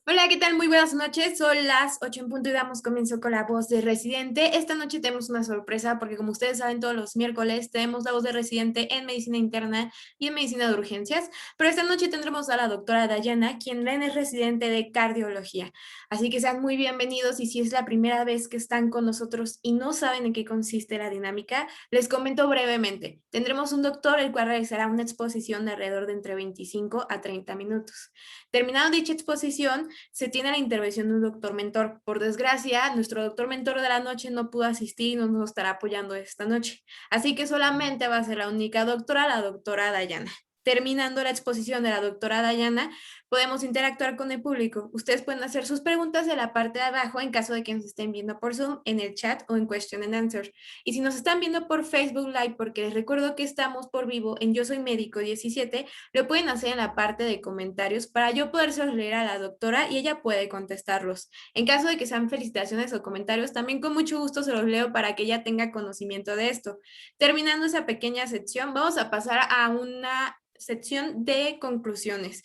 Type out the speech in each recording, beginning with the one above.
Hola, ¿qué tal? Muy buenas noches. Son las 8 en punto y damos comienzo con la voz de Residente. Esta noche tenemos una sorpresa porque como ustedes saben, todos los miércoles tenemos la voz de Residente en Medicina Interna y en Medicina de Urgencias, pero esta noche tendremos a la doctora Dayana, quien es residente de Cardiología. Así que sean muy bienvenidos y si es la primera vez que están con nosotros y no saben en qué consiste la dinámica, les comento brevemente. Tendremos un doctor el cual realizará una exposición de alrededor de entre 25 a 30 minutos. Terminada dicha exposición, se tiene la intervención de un doctor mentor. Por desgracia, nuestro doctor mentor de la noche no pudo asistir y no nos estará apoyando esta noche. Así que solamente va a ser la única doctora, la doctora Dayana. Terminando la exposición de la doctora Dayana, podemos interactuar con el público. Ustedes pueden hacer sus preguntas en la parte de abajo en caso de que nos estén viendo por Zoom, en el chat o en Question and Answer. Y si nos están viendo por Facebook Live, porque les recuerdo que estamos por vivo en Yo Soy Médico 17, lo pueden hacer en la parte de comentarios para yo podérselos leer a la doctora y ella puede contestarlos. En caso de que sean felicitaciones o comentarios, también con mucho gusto se los leo para que ella tenga conocimiento de esto. Terminando esa pequeña sección, vamos a pasar a una sección de conclusiones.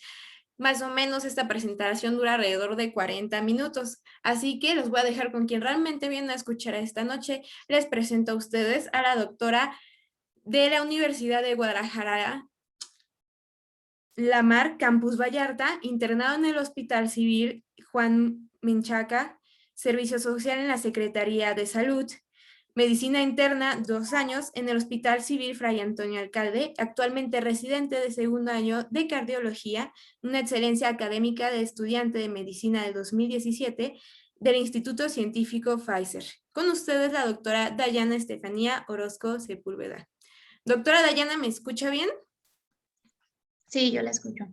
Más o menos esta presentación dura alrededor de 40 minutos, así que los voy a dejar con quien realmente viene a escuchar esta noche. Les presento a ustedes a la doctora de la Universidad de Guadalajara, Lamar Campus Vallarta, internado en el Hospital Civil Juan Menchaca, Servicio Social en la Secretaría de Salud, Medicina Interna, 2 años, en el Hospital Civil Fray Antonio Alcalde, actualmente residente de segundo año de Cardiología, una excelencia académica de estudiante de Medicina del 2017 del Instituto Científico Pfizer. Con ustedes la doctora Dayana Estefanía Orozco Sepúlveda. Doctora Dayana, ¿me escucha bien? Sí, yo la escucho.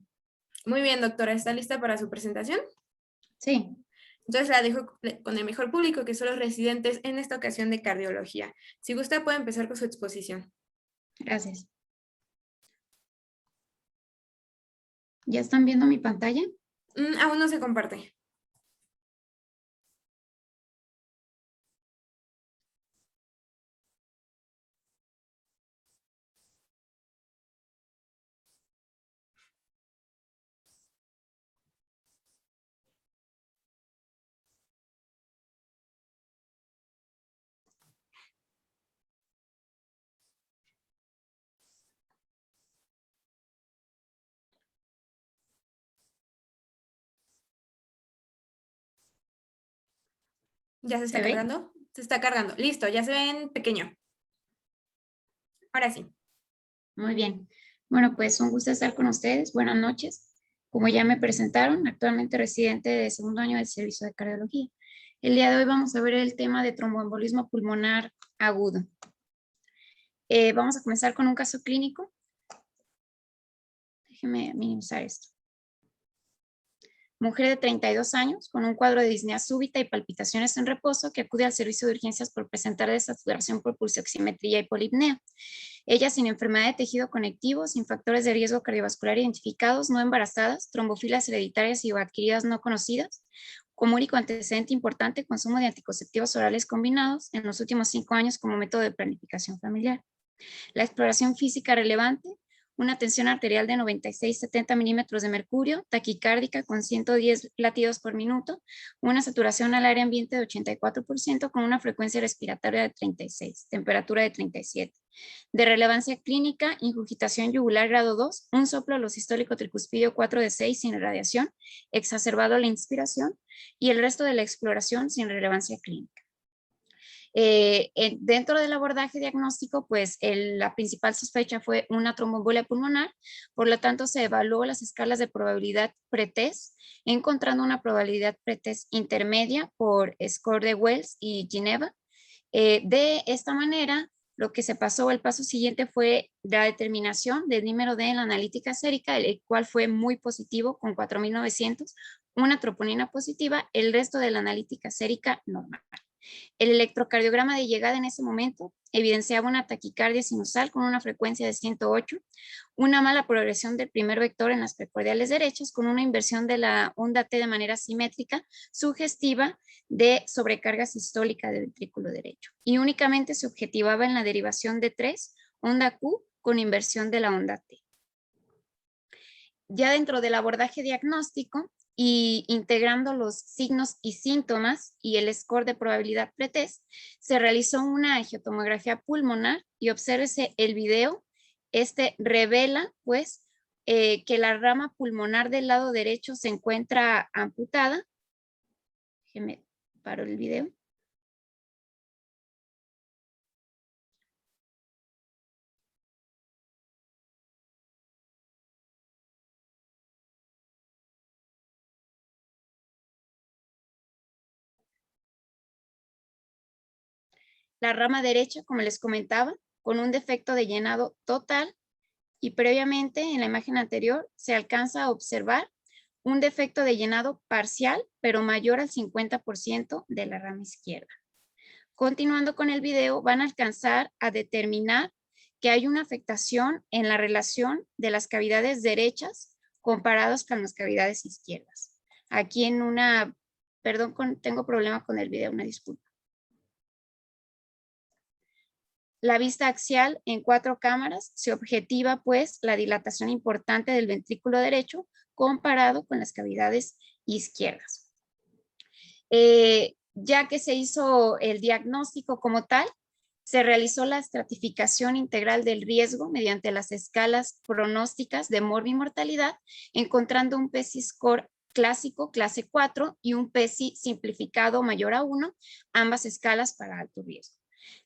Muy bien, doctora, ¿está lista para su presentación? Sí, Entonces la dejo con el mejor público, que son los residentes en esta ocasión de cardiología. Si gusta, puede empezar con su exposición. gracias. ¿Ya están viendo mi pantalla? Aún no se comparte. ¿Ya se está ¿Se ve? cargando? Se está cargando. Listo, ya se ven pequeño. Ahora sí. Muy bien. Bueno, pues un gusto estar con ustedes. Buenas noches. Como ya me presentaron, actualmente residente de segundo año del servicio de cardiología. El día de hoy vamos a ver el tema de tromboembolismo pulmonar agudo. Vamos a comenzar con un caso clínico. Déjenme minimizar esto. Mujer de 32 años con un cuadro de disnea súbita y palpitaciones en reposo que acude al servicio de urgencias por presentar desaturación por pulsioximetría y polipnea. Ella sin enfermedad de tejido conectivo, sin factores de riesgo cardiovascular identificados, no embarazadas, trombofilas hereditarias y o adquiridas no conocidas, como único antecedente importante, consumo de anticonceptivos orales combinados en los últimos 5 años como método de planificación familiar. La exploración física relevante, una tensión arterial de 96-70 milímetros de mercurio, taquicárdica con 110 latidos por minuto, una saturación al aire ambiente de 84% con una frecuencia respiratoria de 36, temperatura de 37. De relevancia clínica, ingurgitación yugular grado 2, un soplo sistólico tricuspidio 4 de 6 sin irradiación, exacerbado la inspiración y el resto de la exploración sin relevancia clínica. Dentro del abordaje diagnóstico, pues la principal sospecha fue una tromboembolia pulmonar, por lo tanto se evaluó las escalas de probabilidad pretest, encontrando una probabilidad pretest intermedia por score de Wells y Geneva. De esta manera, lo que se pasó, el paso siguiente fue la determinación del dímero D en la analítica sérica, el cual fue muy positivo con 4.900, una troponina positiva, el resto de la analítica sérica normal. El electrocardiograma de llegada en ese momento evidenciaba una taquicardia sinusal con una frecuencia de 108, una mala progresión del primer vector en las precordiales derechas con una inversión de la onda T de manera simétrica, sugestiva de sobrecarga sistólica del ventrículo derecho. Y únicamente se objetivaba en la derivación de 3, onda Q con inversión de la onda T. Ya dentro del abordaje diagnóstico, y integrando los signos y síntomas y el score de probabilidad pretest, se realizó una angiotomografía pulmonar y obsérvese el video. Este revela pues que la rama pulmonar del lado derecho se encuentra amputada. Déjeme paro el video. La rama derecha, como les comentaba, con un defecto de llenado total, y previamente en la imagen anterior se alcanza a observar un defecto de llenado parcial, pero mayor al 50% de la rama izquierda. Continuando con el video, van a alcanzar a determinar que hay una afectación en la relación de las cavidades derechas comparadas con las cavidades izquierdas. Aquí en una, perdón, tengo problema con el video, una disculpa. La vista axial en 4 cámaras se objetiva pues la dilatación importante del ventrículo derecho comparado con las cavidades izquierdas. Ya que se hizo el diagnóstico como tal, se realizó la estratificación integral del riesgo mediante las escalas pronósticas de morbimortalidad, encontrando un PESI score clásico clase 4 y un PESI simplificado mayor a 1, ambas escalas para alto riesgo.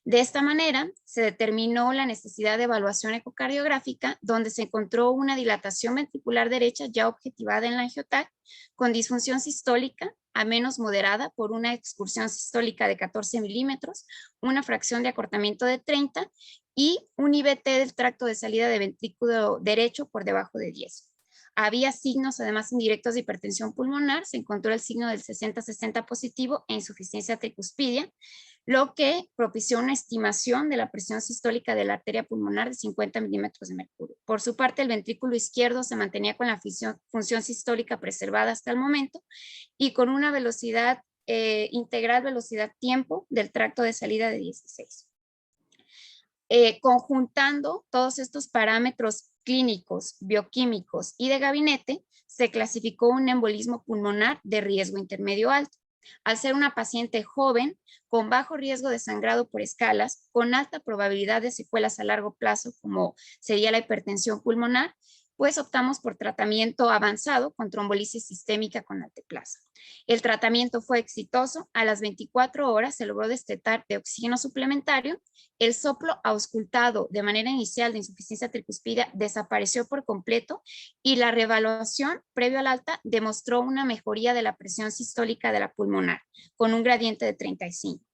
De esta manera, se determinó la necesidad de evaluación ecocardiográfica, donde se encontró una dilatación ventricular derecha ya objetivada en la angioTAC, con disfunción sistólica a menos moderada por una excursión sistólica de 14 milímetros, una fracción de acortamiento de 30 y un IVT del tracto de salida de ventrículo derecho por debajo de 10. Había signos, además indirectos, de hipertensión pulmonar. Se encontró el signo del 60-60 positivo e insuficiencia tricuspidia, lo que propició una estimación de la presión sistólica de la arteria pulmonar de 50 milímetros de mercurio. Por su parte, el ventrículo izquierdo se mantenía con la función sistólica preservada hasta el momento y con una velocidad integral, velocidad-tiempo del tracto de salida de 16. Conjuntando todos estos parámetros clínicos, bioquímicos y de gabinete, se clasificó un embolismo pulmonar de riesgo intermedio alto. Al ser una paciente joven, con bajo riesgo de sangrado por escalas, con alta probabilidad de secuelas a largo plazo, como sería la hipertensión pulmonar, pues optamos por tratamiento avanzado con trombolisis sistémica con alteplasa. El tratamiento fue exitoso. A las 24 horas se logró destetar de oxígeno suplementario. El soplo auscultado de manera inicial de insuficiencia tricuspidea desapareció por completo y la reevaluación previo al alta demostró una mejoría de la presión sistólica de la pulmonar con un gradiente de 35.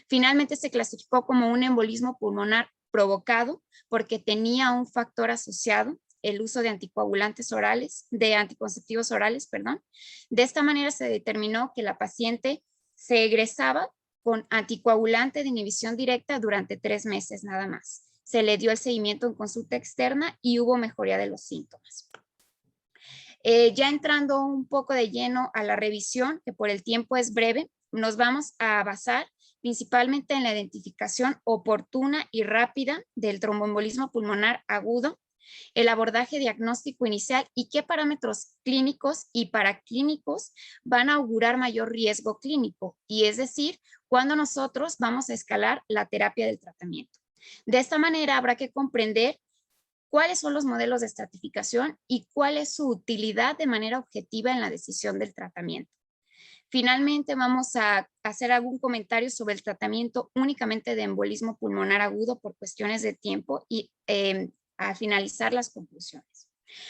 Finalmente se clasificó como un embolismo pulmonar provocado porque tenía un factor asociado, el uso de anticoagulantes orales, de anticonceptivos orales, perdón. De esta manera se determinó que la paciente se egresaba con anticoagulante de inhibición directa durante 3 meses nada más. Se le dio el seguimiento en consulta externa y hubo mejoría de los síntomas. Ya entrando un poco de lleno a la revisión, que por el tiempo es breve, nos vamos a basar principalmente en la identificación oportuna y rápida del tromboembolismo pulmonar agudo, el abordaje diagnóstico inicial y qué parámetros clínicos y paraclínicos van a augurar mayor riesgo clínico, y es decir, cuándo nosotros vamos a escalar la terapia del tratamiento. De esta manera habrá que comprender cuáles son los modelos de estratificación y cuál es su utilidad de manera objetiva en la decisión del tratamiento. Finalmente, vamos a hacer algún comentario sobre el tratamiento únicamente de embolismo pulmonar agudo por cuestiones de tiempo y a finalizar las conclusiones.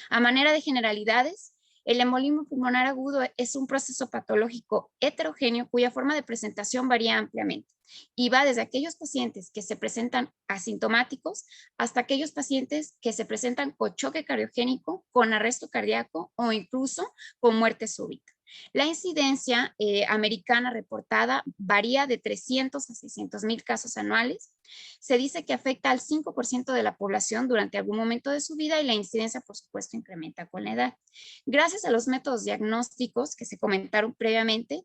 A manera de generalidades, el embolismo pulmonar agudo es un proceso patológico heterogéneo cuya forma de presentación varía ampliamente y va desde aquellos pacientes que se presentan asintomáticos hasta aquellos pacientes que se presentan con choque cardiogénico, con arresto cardíaco o incluso con muerte súbita. La incidencia americana reportada varía de 300 a 600,000 casos anuales. Se dice que afecta al 5% de la población durante algún momento de su vida y la incidencia, por supuesto, incrementa con la edad. Gracias a los métodos diagnósticos que se comentaron previamente,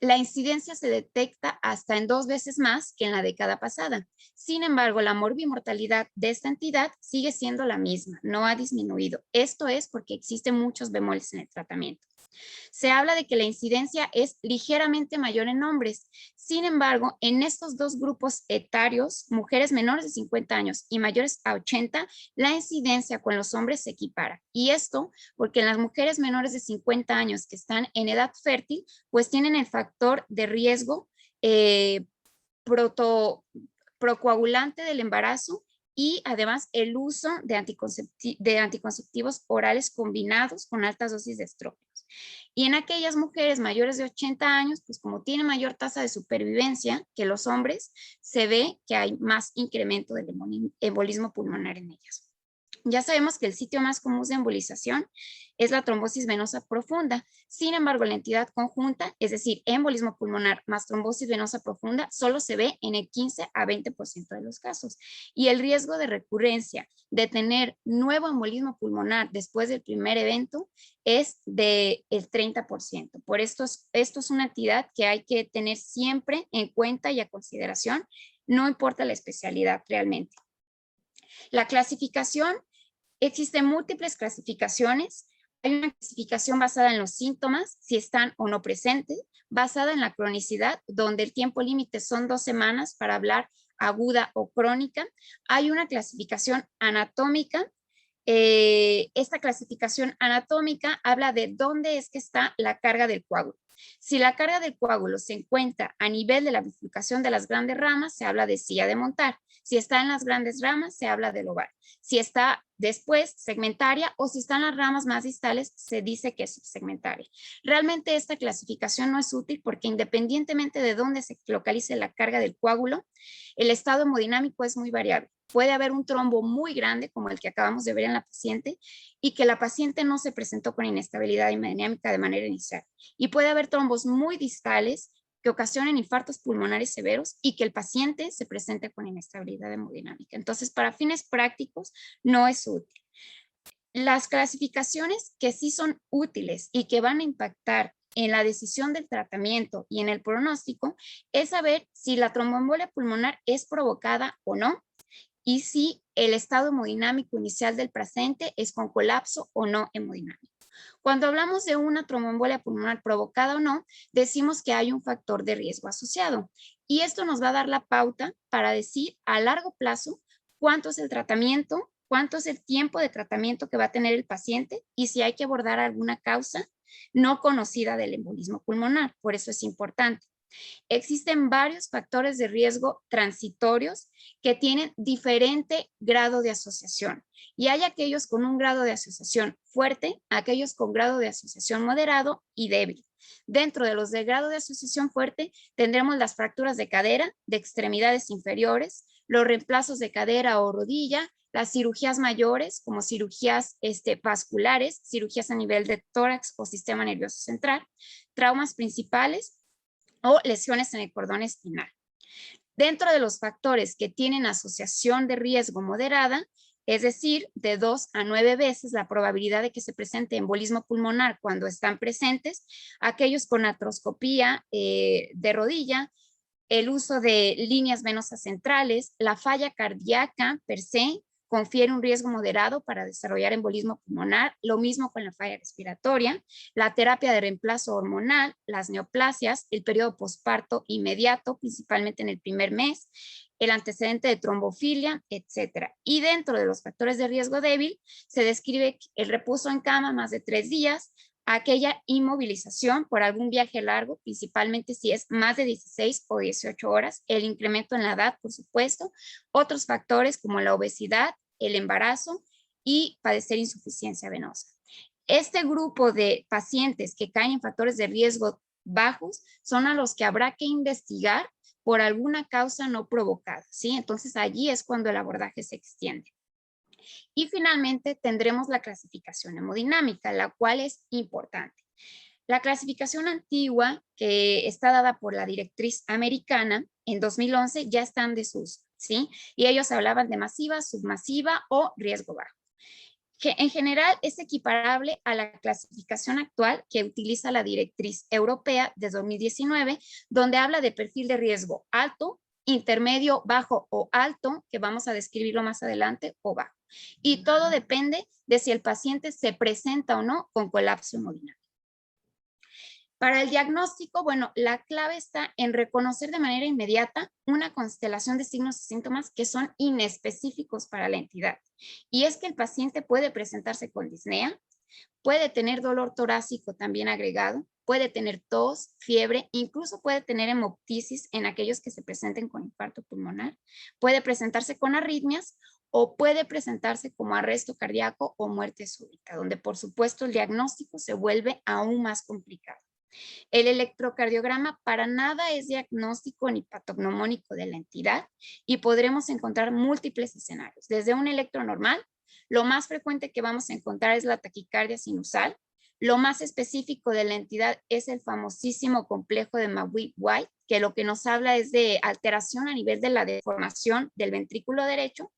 la incidencia se detecta hasta en 2 veces más que en la década pasada. Sin embargo, la morbimortalidad de esta entidad sigue siendo la misma, no ha disminuido. Esto es porque existen muchos bemoles en el tratamiento. Se habla de que la incidencia es ligeramente mayor en hombres. Sin embargo, en estos dos grupos etarios, mujeres menores de 50 años y mayores a 80, la incidencia con los hombres se equipara. Y esto porque en las mujeres menores de 50 años que están en edad fértil, pues tienen el factor de riesgo procoagulante del embarazo y además el uso de anticonceptivos orales combinados con altas dosis de estrógenos. Y en aquellas mujeres mayores de 80 años, pues como tienen mayor tasa de supervivencia que los hombres, se ve que hay más incremento del embolismo pulmonar en ellas. Ya sabemos que el sitio más común de embolización es la trombosis venosa profunda. Sin embargo, la entidad conjunta, es decir, embolismo pulmonar más trombosis venosa profunda, solo se ve en el 15 a 20% de los casos. Y el riesgo de recurrencia de tener nuevo embolismo pulmonar después del primer evento es del 30%. Por esto es una entidad que hay que tener siempre en cuenta y a consideración, no importa la especialidad realmente. La clasificación, existen múltiples clasificaciones. Hay una clasificación basada en los síntomas, si están o no presentes, basada en la cronicidad, donde el tiempo límite son 2 semanas para hablar aguda o crónica. Hay una clasificación anatómica. Esta clasificación anatómica habla de dónde es que está la carga del coágulo. Si la carga del coágulo se encuentra a nivel de la bifurcación de las grandes ramas, se habla de silla de montar. Si está en las grandes ramas, se habla de lobar. Si está después, segmentaria, o si están las ramas más distales, se dice que es subsegmentaria. Realmente esta clasificación no es útil porque independientemente de dónde se localice la carga del coágulo, el estado hemodinámico es muy variable. Puede haber un trombo muy grande, como el que acabamos de ver en la paciente, y que la paciente no se presentó con inestabilidad hemodinámica de manera inicial. Y puede haber trombos muy distales que ocasionen infartos pulmonares severos y que el paciente se presente con inestabilidad hemodinámica. Entonces, para fines prácticos, no es útil. Las clasificaciones que sí son útiles y que van a impactar en la decisión del tratamiento y en el pronóstico es saber si la tromboembolia pulmonar es provocada o no, y si el estado hemodinámico inicial del paciente es con colapso o no hemodinámico. Cuando hablamos de una tromboembolia pulmonar provocada o no, decimos que hay un factor de riesgo asociado. Y esto nos va a dar la pauta para decir a largo plazo cuánto es el tratamiento, cuánto es el tiempo de tratamiento que va a tener el paciente y si hay que abordar alguna causa no conocida del embolismo pulmonar. Por eso es importante. Existen varios factores de riesgo transitorios que tienen diferente grado de asociación y hay aquellos con un grado de asociación fuerte, aquellos con grado de asociación moderado y débil. Dentro de los de grado de asociación fuerte tendremos las fracturas de cadera, de extremidades inferiores, los reemplazos de cadera o rodilla, las cirugías mayores como cirugías vasculares, cirugías a nivel de tórax o sistema nervioso central, traumas principales o lesiones en el cordón espinal. Dentro de los factores que tienen asociación de riesgo moderada, es decir, de 2 a 9 veces la probabilidad de que se presente embolismo pulmonar cuando están presentes, aquellos con artroscopía de rodilla, el uso de líneas venosas centrales, la falla cardíaca per se, confiere un riesgo moderado para desarrollar embolismo pulmonar, lo mismo con la falla respiratoria, la terapia de reemplazo hormonal, las neoplasias, el periodo posparto inmediato, principalmente en el primer mes, el antecedente de trombofilia, etcétera. Y dentro de los factores de riesgo débil, se describe el reposo en cama más de 3 días, aquella inmovilización por algún viaje largo, principalmente si es más de 16 o 18 horas, el incremento en la edad, por supuesto, otros factores como la obesidad, el embarazo y padecer insuficiencia venosa. Este grupo de pacientes que caen en factores de riesgo bajos son a los que habrá que investigar por alguna causa no provocada, ¿sí? Entonces allí es cuando el abordaje se extiende. Y finalmente tendremos la clasificación hemodinámica, la cual es importante. La clasificación antigua, que está dada por la directriz americana en 2011, ya está en desuso, ¿sí? Y ellos hablaban de masiva, submasiva o riesgo bajo. En general es equiparable a la clasificación actual que utiliza la directriz europea de 2019, donde habla de perfil de riesgo alto, intermedio, bajo o alto, que vamos a describirlo más adelante, o bajo. Y todo depende de si el paciente se presenta o no con colapso hemodinámico. Para el diagnóstico, bueno, la clave está en reconocer de manera inmediata una constelación de signos y síntomas que son inespecíficos para la entidad. Y es que el paciente puede presentarse con disnea, puede tener dolor torácico también agregado, puede tener tos, fiebre, incluso puede tener hemoptisis en aquellos que se presenten con infarto pulmonar, puede presentarse con arritmias o puede presentarse como arresto cardíaco o muerte súbita, donde por supuesto el diagnóstico se vuelve aún más complicado. El electrocardiograma para nada es diagnóstico ni patognomónico de la entidad y podremos encontrar múltiples escenarios. Desde un electro normal, lo más frecuente que vamos a encontrar es la taquicardia sinusal. Lo más específico de la entidad es el famosísimo complejo de Mawick-White, que lo que nos habla es de alteración a nivel de la deformación del ventrículo derecho,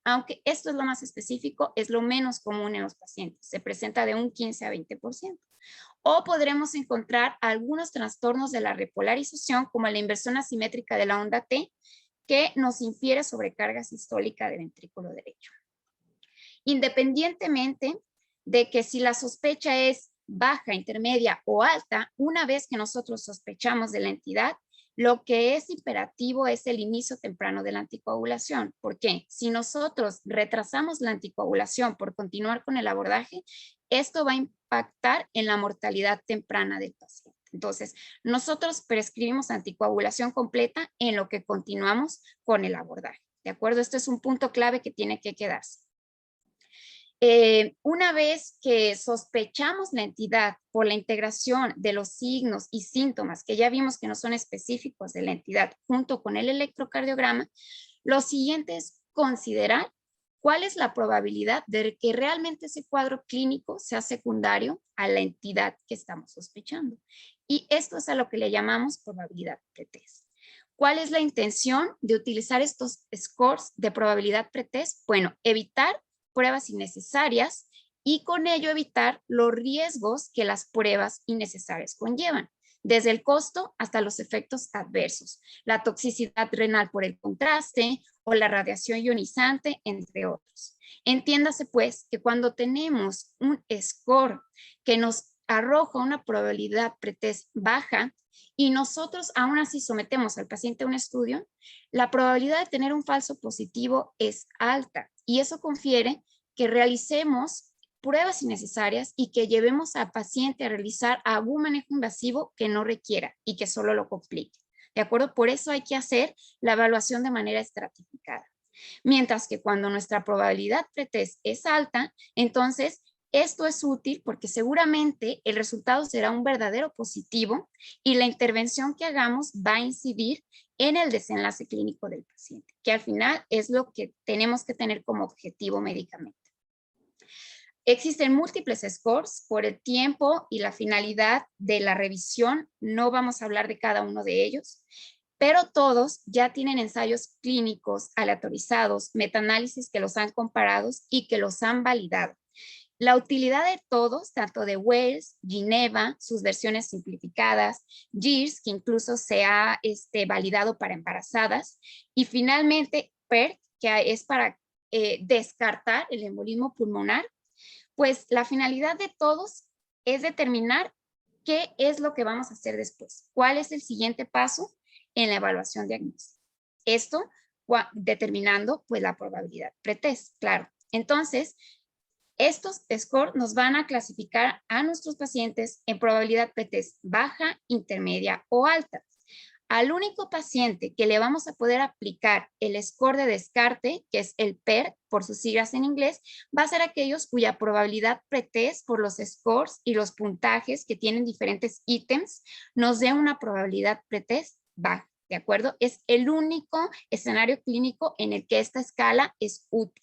aunque esto es lo más específico, es lo menos común en los pacientes. Se presenta de un 15 a 20%. O podremos encontrar algunos trastornos de la repolarización, como la inversión asimétrica de la onda T, que nos infiere sobrecarga sistólica del ventrículo derecho. Independientemente de que si la sospecha es baja, intermedia o alta, una vez que nosotros sospechamos de la entidad, lo que es imperativo es el inicio temprano de la anticoagulación. ¿Por qué? Si nosotros retrasamos la anticoagulación por continuar con el abordaje, esto va a impactar en la mortalidad temprana del paciente. Entonces, nosotros prescribimos anticoagulación completa en lo que continuamos con el abordaje. ¿De acuerdo? Este es un punto clave que tiene que quedarse. Una vez que sospechamos la entidad por la integración de los signos y síntomas que ya vimos que no son específicos de la entidad junto con el electrocardiograma, lo siguiente es considerar cuál es la probabilidad de que realmente ese cuadro clínico sea secundario a la entidad que estamos sospechando. Y esto es a lo que le llamamos probabilidad pretest. ¿Cuál es la intención de utilizar estos scores de probabilidad pretest? Bueno, evitar pruebas innecesarias y con ello evitar los riesgos que las pruebas innecesarias conllevan, desde el costo hasta los efectos adversos, la toxicidad renal por el contraste o la radiación ionizante, entre otros. Entiéndase pues que cuando tenemos un score que nos arroja una probabilidad pretest baja y nosotros aún así sometemos al paciente a un estudio, la probabilidad de tener un falso positivo es alta y eso confiere que realicemos pruebas innecesarias y que llevemos al paciente a realizar algún manejo invasivo que no requiera y que solo lo complique. ¿De acuerdo? Por eso hay que hacer la evaluación de manera estratificada. Mientras que cuando nuestra probabilidad pretest es alta, entonces esto es útil porque seguramente el resultado será un verdadero positivo y la intervención que hagamos va a incidir en el desenlace clínico del paciente, que al final es lo que tenemos que tener como objetivo médicamente. Existen múltiples scores por el tiempo y la finalidad de la revisión. No vamos a hablar de cada uno de ellos, pero todos ya tienen ensayos clínicos aleatorizados, metaanálisis que los han comparado y que los han validado. La utilidad de todos, tanto de Wales, Geneva, sus versiones simplificadas, GIRS, que incluso se ha validado para embarazadas, y finalmente PERT, que es para descartar el embolismo pulmonar, pues la finalidad de todos es determinar qué es lo que vamos a hacer después, cuál es el siguiente paso en la evaluación diagnóstica. Esto determinando pues la probabilidad pretest, claro. Entonces, estos scores nos van a clasificar a nuestros pacientes en probabilidad pretest baja, intermedia o alta. Al único paciente que le vamos a poder aplicar el score de descarte, que es el PER, por sus siglas en inglés, va a ser aquellos cuya probabilidad pretest por los scores y los puntajes que tienen diferentes ítems nos dé una probabilidad pretest baja, ¿de acuerdo? Es el único escenario clínico en el que esta escala es útil.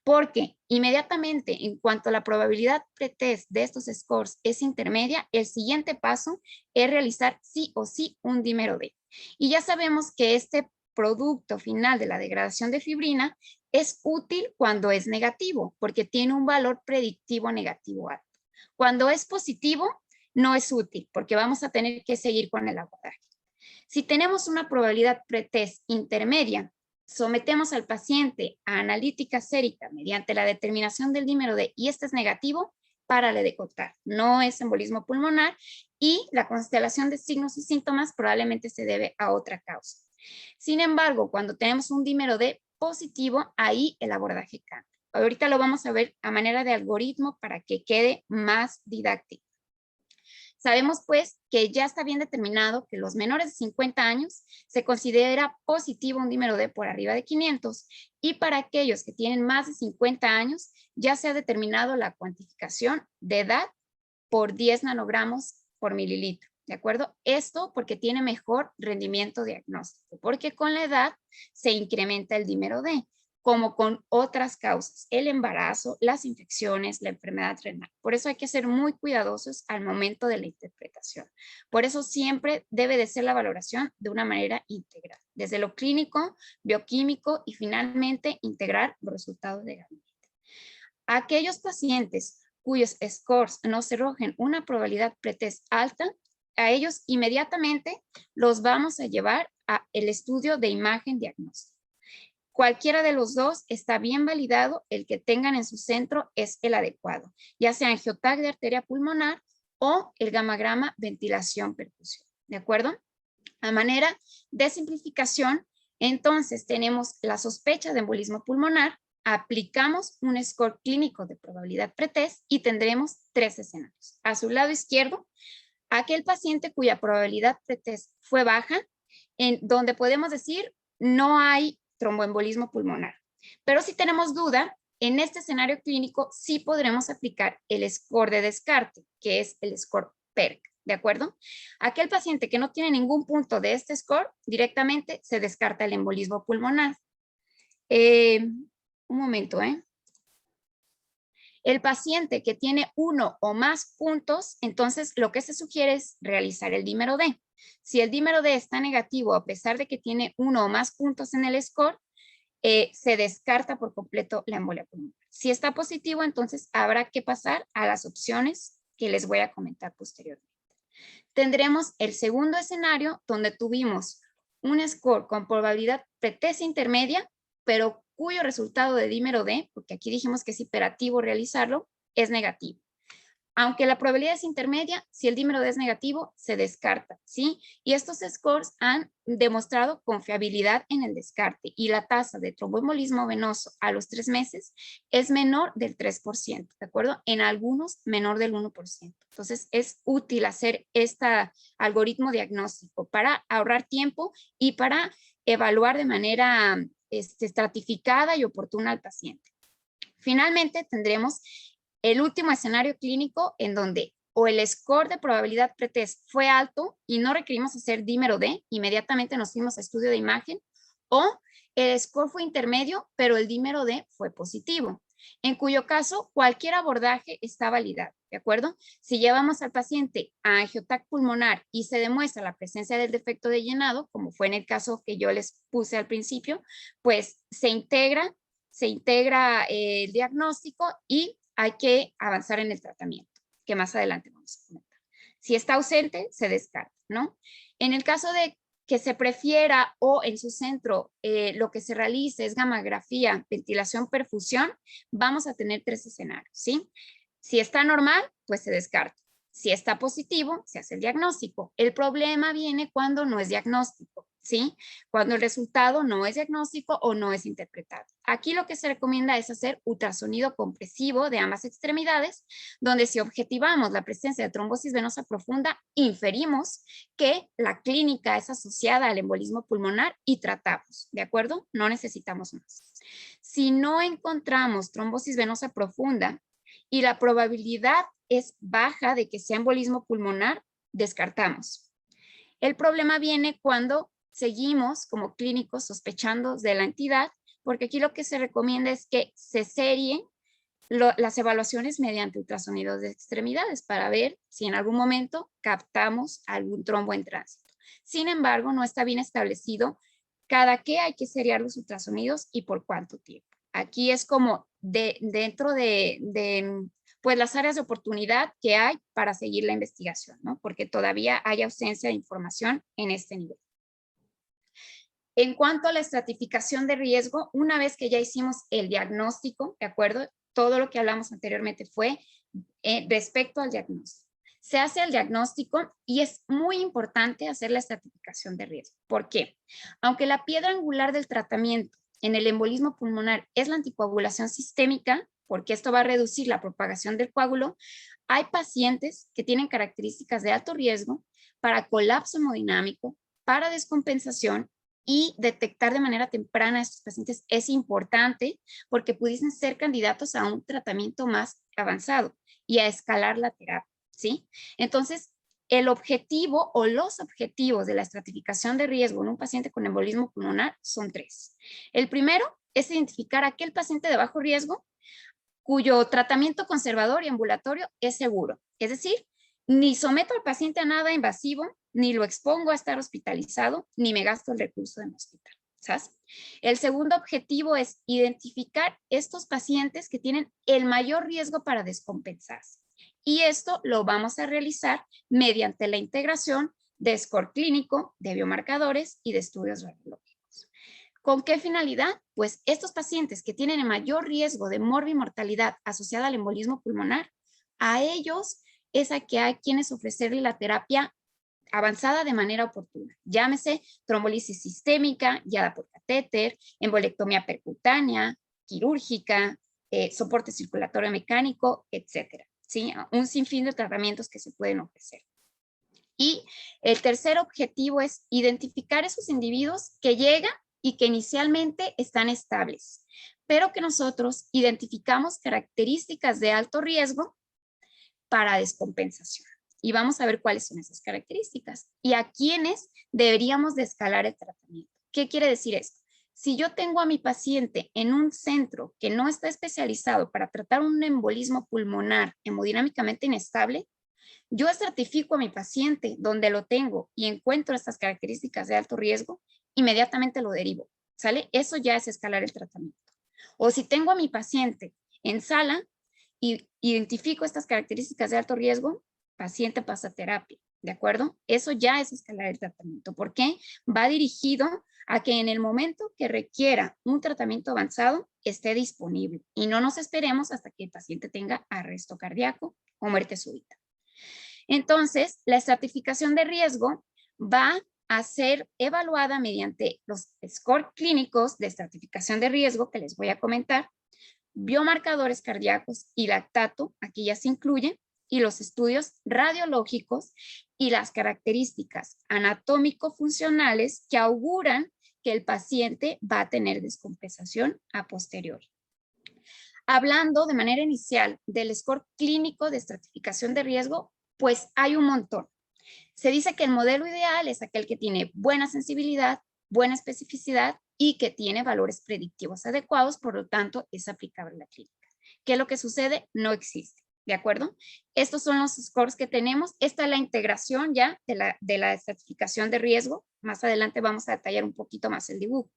Porque inmediatamente en cuanto a la probabilidad pretest de estos scores es intermedia, el siguiente paso es realizar sí o sí un dímero D. Y ya sabemos que este producto final de la degradación de fibrina es útil cuando es negativo, porque tiene un valor predictivo negativo alto. Cuando es positivo, no es útil, porque vamos a tener que seguir con el abordaje. Si tenemos una probabilidad pretest intermedia, sometemos al paciente a analítica sérica mediante la determinación del dímero D y este es negativo, párale de contar, no es embolismo pulmonar y la constelación de signos y síntomas probablemente se debe a otra causa. Sin embargo, cuando tenemos un dímero D positivo, ahí el abordaje cambia. Ahorita lo vamos a ver a manera de algoritmo para que quede más didáctico. Sabemos pues que ya está bien determinado que los menores de 50 años se considera positivo un dímero D por arriba de 500 y para aquellos que tienen más de 50 años ya se ha determinado la cuantificación de edad por 10 nanogramos por mililitro. ¿De acuerdo? Esto porque tiene mejor rendimiento diagnóstico, porque con la edad se incrementa el dímero D, como con otras causas, el embarazo, las infecciones, la enfermedad renal. Por eso hay que ser muy cuidadosos al momento de la interpretación. Por eso siempre debe de ser la valoración de una manera integral, desde lo clínico, bioquímico y finalmente integrar los resultados de gabinete. Aquellos pacientes cuyos scores nos arrojen una probabilidad pretest alta, a ellos inmediatamente los vamos a llevar a el estudio de imagen diagnóstico. Cualquiera de los dos está bien validado, el que tengan en su centro es el adecuado, ya sea angiotag de arteria pulmonar o el gamagrama ventilación perfusión, ¿de acuerdo? A manera de simplificación, entonces tenemos la sospecha de embolismo pulmonar, aplicamos un score clínico de probabilidad pretest y tendremos 3 escenarios. A su lado izquierdo, aquel paciente cuya probabilidad pretest fue baja, en donde podemos decir no hay tromboembolismo pulmonar. Pero si tenemos duda, en este escenario clínico sí podremos aplicar el score de descarte, que es el score PERC, ¿de acuerdo? Aquel paciente que no tiene ningún punto de este score, directamente se descarta el embolismo pulmonar. Un momento, ¿eh? El paciente que tiene 1 o más puntos, entonces lo que se sugiere es realizar el dímero D. Si el dímero D está negativo, a pesar de que tiene 1 o más puntos en el score, se descarta por completo la embolia pulmonar. Si está positivo, entonces habrá que pasar a las opciones que les voy a comentar posteriormente. Tendremos el segundo escenario donde tuvimos un score con probabilidad pretest intermedia, pero cuyo resultado de dímero D, porque aquí dijimos que es imperativo realizarlo, es negativo. Aunque la probabilidad es intermedia, si el dímero D es negativo, se descarta, ¿sí? Y estos scores han demostrado confiabilidad en el descarte y la tasa de tromboembolismo venoso a los 3 meses es menor del 3%, ¿de acuerdo? En algunos menor del 1%. Entonces es útil hacer este algoritmo diagnóstico para ahorrar tiempo y para evaluar de manera estratificada y oportuna al paciente. Finalmente tendremos el último escenario clínico en donde o el score de probabilidad pretest fue alto y no requerimos hacer dímero D, inmediatamente nos fuimos a estudio de imagen, o el score fue intermedio, pero el dímero D fue positivo, en cuyo caso cualquier abordaje está validado, ¿de acuerdo? Si llevamos al paciente a angiotac pulmonar y se demuestra la presencia del defecto de llenado, como fue en el caso que yo les puse al principio, pues se integra el diagnóstico y hay que avanzar en el tratamiento, que más adelante vamos a comentar. Si está ausente, se descarta, ¿no? En el caso de que se prefiera o en su centro lo que se realice es gammagrafía, ventilación, perfusión, vamos a tener 3 escenarios, ¿sí? Si está normal, pues se descarta. Si está positivo, se hace el diagnóstico. El problema viene cuando no es diagnóstico, ¿sí? Cuando el resultado no es diagnóstico o no es interpretado. Aquí lo que se recomienda es hacer ultrasonido compresivo de ambas extremidades, donde si objetivamos la presencia de trombosis venosa profunda, inferimos que la clínica es asociada al embolismo pulmonar y tratamos, ¿de acuerdo? No necesitamos más. Si no encontramos trombosis venosa profunda y la probabilidad es baja de que sea embolismo pulmonar, descartamos. El problema viene cuando seguimos como clínicos sospechando de la entidad, porque aquí lo que se recomienda es que se serien las evaluaciones mediante ultrasonidos de extremidades para ver si en algún momento captamos algún trombo en tránsito. Sin embargo, no está bien establecido cada qué hay que seriar los ultrasonidos y por cuánto tiempo. Aquí es como dentro de pues las áreas de oportunidad que hay para seguir la investigación, ¿no? Porque todavía hay ausencia de información en este nivel. En cuanto a la estratificación de riesgo, una vez que ya hicimos el diagnóstico, ¿de acuerdo? todo lo que hablamos anteriormente fue respecto al diagnóstico. Se hace el diagnóstico y es muy importante hacer la estratificación de riesgo. ¿Por qué? Aunque la piedra angular del tratamiento en el embolismo pulmonar es la anticoagulación sistémica, porque esto va a reducir la propagación del coágulo, hay pacientes que tienen características de alto riesgo para colapso hemodinámico, para descompensación, y detectar de manera temprana a estos pacientes es importante porque pudiesen ser candidatos a un tratamiento más avanzado y a escalar la terapia, ¿sí? Entonces, el objetivo o los objetivos de la estratificación de riesgo en un paciente con embolismo pulmonar son 3. El primero es identificar a aquel paciente de bajo riesgo cuyo tratamiento conservador y ambulatorio es seguro. Es decir, ni someto al paciente a nada invasivo, ni lo expongo a estar hospitalizado, ni me gasto el recurso en hospital. ¿Sabes? El segundo objetivo es identificar estos pacientes que tienen el mayor riesgo para descompensarse. Y esto lo vamos a realizar mediante la integración de score clínico, de biomarcadores y de estudios radiológicos. ¿Con qué finalidad? Pues estos pacientes que tienen el mayor riesgo de morbimortalidad asociada al embolismo pulmonar, a ellos es a que hay quienes ofrecerle la terapia avanzada de manera oportuna. Llámese trombolisis sistémica, guiada por catéter, embolectomía percutánea, quirúrgica, soporte circulatorio mecánico, etcétera. ¿Sí? Un sinfín de tratamientos que se pueden ofrecer. Y el tercer objetivo es identificar esos individuos que llegan y que inicialmente están estables, pero que nosotros identificamos características de alto riesgo para descompensación. Y vamos a ver cuáles son esas características y a quiénes deberíamos de escalar el tratamiento. ¿Qué quiere decir esto? Si yo tengo a mi paciente en un centro que no está especializado para tratar un embolismo pulmonar hemodinámicamente inestable, yo estratifico a mi paciente donde lo tengo y encuentro estas características de alto riesgo, inmediatamente lo derivo, ¿sale? Eso ya es escalar el tratamiento. O si tengo a mi paciente en sala y identifico estas características de alto riesgo, paciente pasa a terapia, ¿de acuerdo? Eso ya es escalar el tratamiento. ¿Por qué? Va dirigido a que en el momento que requiera un tratamiento avanzado esté disponible y no nos esperemos hasta que el paciente tenga arresto cardíaco o muerte súbita. Entonces, la estratificación de riesgo va a ser evaluada mediante los scores clínicos de estratificación de riesgo que les voy a comentar, biomarcadores cardíacos y lactato, aquí ya se incluye, y los estudios radiológicos y las características anatómico-funcionales que auguran que el paciente va a tener descompensación a posteriori. Hablando de manera inicial del score clínico de estratificación de riesgo, pues hay un montón. Se dice que el modelo ideal es aquel que tiene buena sensibilidad, buena especificidad y que tiene valores predictivos adecuados, por lo tanto es aplicable a la clínica. ¿Qué es lo que sucede? No existe, ¿de acuerdo? Estos son los scores que tenemos. Esta es la integración ya de la estratificación de riesgo. Más adelante vamos a detallar un poquito más el dibujo.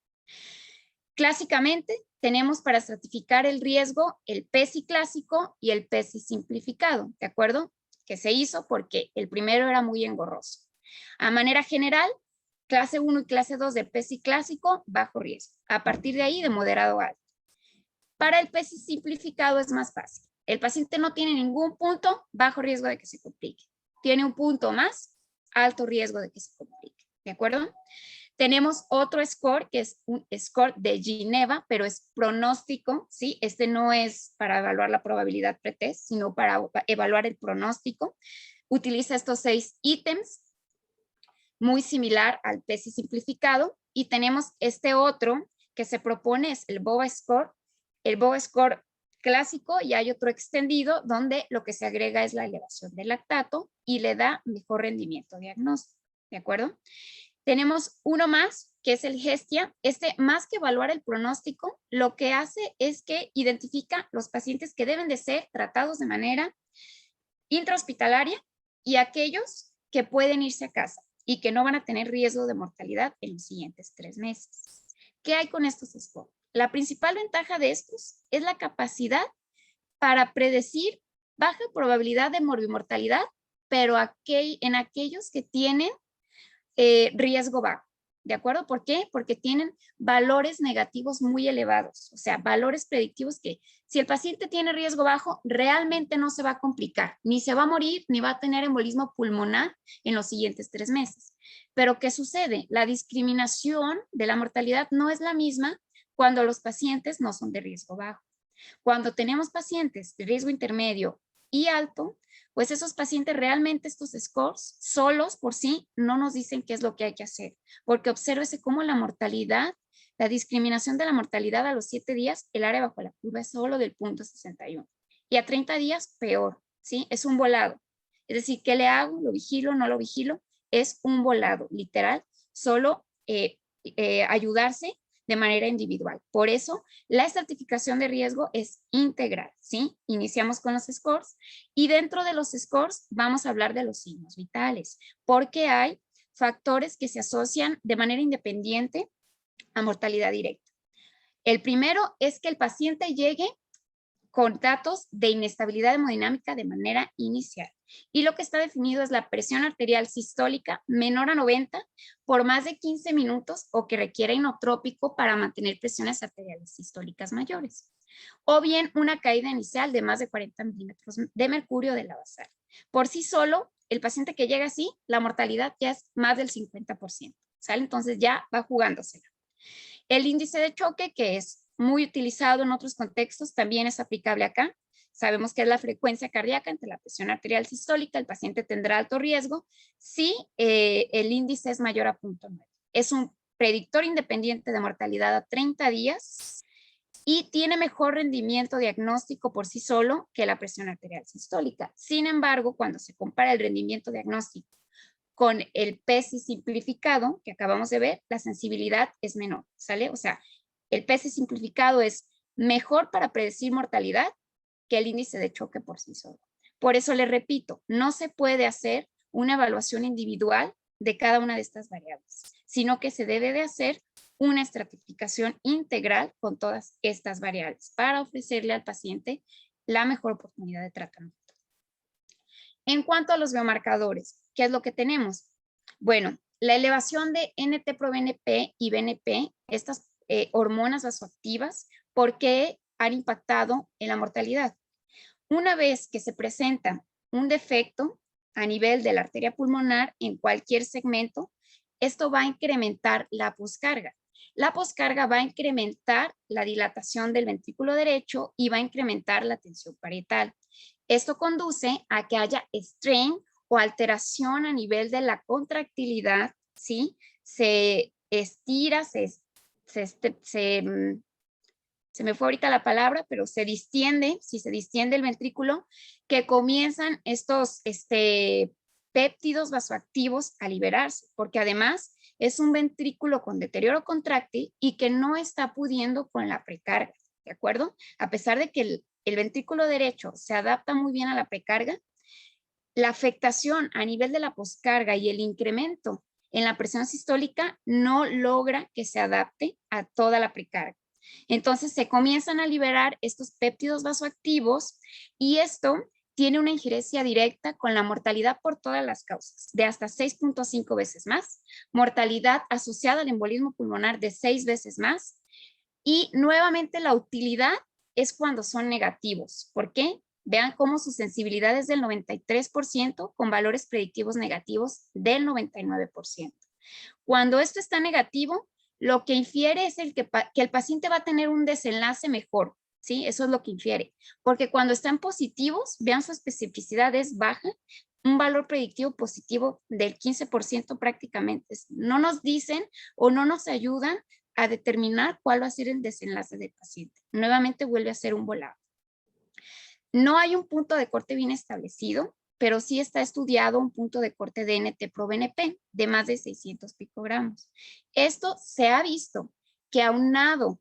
Clásicamente tenemos para estratificar el riesgo el PESI clásico y el PESI simplificado, ¿de acuerdo? Que se hizo porque el primero era muy engorroso. A manera general, clase 1 y clase 2 de PESI clásico, bajo riesgo. A partir de ahí, de moderado a alto. Para el PESI simplificado es más fácil. El paciente no tiene ningún punto, bajo riesgo de que se complique. Tiene un punto más, alto riesgo de que se complique. ¿De acuerdo? Tenemos otro score que es un score de Gineva, pero es pronóstico, ¿sí? Este no es para evaluar la probabilidad pretest, sino para evaluar el pronóstico. Utiliza estos 6 ítems, muy similar al PESI simplificado. Y tenemos este otro que se propone, es el BOA score. El BOA score clásico, y hay otro extendido donde lo que se agrega es la elevación del lactato y le da mejor rendimiento diagnóstico, ¿de acuerdo? Tenemos uno más, que es el GESTIA. Este, más que evaluar el pronóstico, lo que hace es que identifica los pacientes que deben de ser tratados de manera intrahospitalaria y aquellos que pueden irse a casa y que no van a tener riesgo de mortalidad en los siguientes 3 meses. ¿Qué hay con estos scores? La principal ventaja de estos es la capacidad para predecir baja probabilidad de morbimortalidad, pero en aquellos que tienen riesgo bajo. ¿De acuerdo? ¿Por qué? Porque tienen valores negativos muy elevados, o sea, valores predictivos que si el paciente tiene riesgo bajo, realmente no se va a complicar, ni se va a morir, ni va a tener embolismo pulmonar en los siguientes 3 meses. Pero ¿qué sucede? La discriminación de la mortalidad no es la misma cuando los pacientes no son de riesgo bajo. Cuando tenemos pacientes de riesgo intermedio y alto, pues esos pacientes realmente estos scores solos por sí no nos dicen qué es lo que hay que hacer, porque obsérvese cómo la mortalidad, la discriminación de la mortalidad a los 7 días, el área bajo la curva es solo del 0.61 y a 30 días peor, ¿sí? Es un volado. Es decir, ¿qué le hago? ¿Lo vigilo? ¿No lo vigilo? Es un volado, literal, solo ayudarse de manera individual. Por eso, la estratificación de riesgo es integral, ¿sí? Iniciamos con los scores y dentro de los scores vamos a hablar de los signos vitales, porque hay factores que se asocian de manera independiente a mortalidad directa. El primero es que el paciente llegue con datos de inestabilidad hemodinámica de manera inicial. Y lo que está definido es la presión arterial sistólica menor a 90 por más de 15 minutos o que requiera inotrópico para mantener presiones arteriales sistólicas mayores. O bien una caída inicial de más de 40 milímetros de mercurio de la basal. Por sí solo, el paciente que llega así, la mortalidad ya es más del 50%. ¿Sale? Entonces ya va jugándosela. El índice de choque, que es muy utilizado en otros contextos, también es aplicable acá. Sabemos que es la frecuencia cardíaca entre la presión arterial sistólica. El paciente tendrá alto riesgo si el índice es mayor a 0.9. Es un predictor independiente de mortalidad a 30 días y tiene mejor rendimiento diagnóstico por sí solo que la presión arterial sistólica. Sin embargo, cuando se compara el rendimiento diagnóstico con el PESI simplificado que acabamos de ver, la sensibilidad es menor, ¿sale? O sea, el PESI simplificado es mejor para predecir mortalidad que el índice de choque por sí solo. Por eso le repito, no se puede hacer una evaluación individual de cada una de estas variables, sino que se debe de hacer una estratificación integral con todas estas variables para ofrecerle al paciente la mejor oportunidad de tratamiento. En cuanto a los biomarcadores, ¿qué es lo que tenemos? Bueno, la elevación de NT-proBNP y BNP, estas hormonas vasoactivas, ¿por qué han impactado en la mortalidad? Una vez que se presenta un defecto a nivel de la arteria pulmonar en cualquier segmento, esto va a incrementar la poscarga. La poscarga va a incrementar la dilatación del ventrículo derecho y va a incrementar la tensión parietal. Esto conduce a que haya strain o alteración a nivel de la contractilidad, ¿sí? Se estira, se me fue ahorita la palabra, pero se distiende, si se distiende el ventrículo, que comienzan estos péptidos vasoactivos a liberarse, porque además es un ventrículo con deterioro contráctil y que no está pudiendo con la precarga, ¿de acuerdo? A pesar de que el ventrículo derecho se adapta muy bien a la precarga, la afectación a nivel de la poscarga y el incremento en la presión sistólica no logra que se adapte a toda la precarga. Entonces se comienzan a liberar estos péptidos vasoactivos y esto tiene una injerencia directa con la mortalidad por todas las causas, de hasta 6.5 veces más, mortalidad asociada al embolismo pulmonar de 6 veces más y nuevamente la utilidad es cuando son negativos. ¿Por qué? Vean cómo su sensibilidad es del 93% con valores predictivos negativos del 99%. Cuando esto está negativo, lo que infiere es que el paciente va a tener un desenlace mejor, ¿sí? Eso es lo que infiere. Porque cuando están positivos, vean su especificidad es baja, un valor predictivo positivo del 15% prácticamente. No nos dicen o no nos ayudan a determinar cuál va a ser el desenlace del paciente. Nuevamente vuelve a ser un volado. No hay un punto de corte bien establecido, pero sí está estudiado un punto de corte de NT-proBNP de más de 600 picogramos. Esto se ha visto que aunado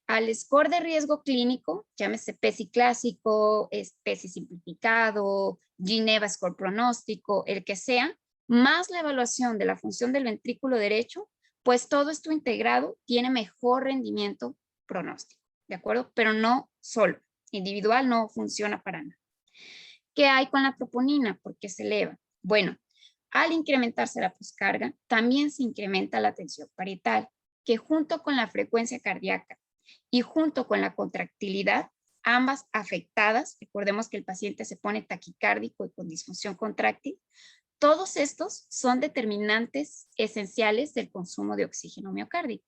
al score de riesgo clínico, llámese PESI clásico, PESI simplificado, Geneva score pronóstico, el que sea, más la evaluación de la función del ventrículo derecho, pues todo esto integrado tiene mejor rendimiento pronóstico, ¿de acuerdo? Pero no solo, individual no funciona para nada. ¿Qué hay con la troponina? ¿Por qué se eleva? Bueno, Al incrementarse la poscarga, también se incrementa la tensión parietal, que junto con la frecuencia cardíaca y junto con la contractilidad, ambas afectadas, recordemos que el paciente se pone taquicárdico y con disfunción contráctil, todos estos son determinantes esenciales del consumo de oxígeno miocárdico.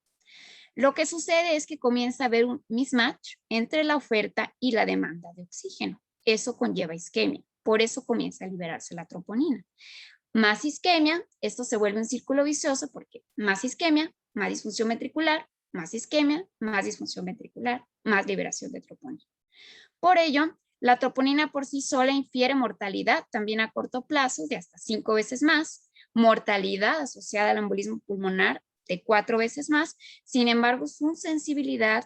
Lo que sucede es que comienza a haber un mismatch entre la oferta y la demanda de oxígeno. Eso conlleva isquemia, por eso comienza a liberarse la troponina. Más isquemia, esto se vuelve un círculo vicioso porque más isquemia, más disfunción ventricular, más isquemia, más disfunción ventricular, más liberación de troponina. Por ello, la troponina por sí sola infiere mortalidad también a corto plazo de hasta 5 veces más, mortalidad asociada al embolismo pulmonar de 4 veces más. Sin embargo, su sensibilidad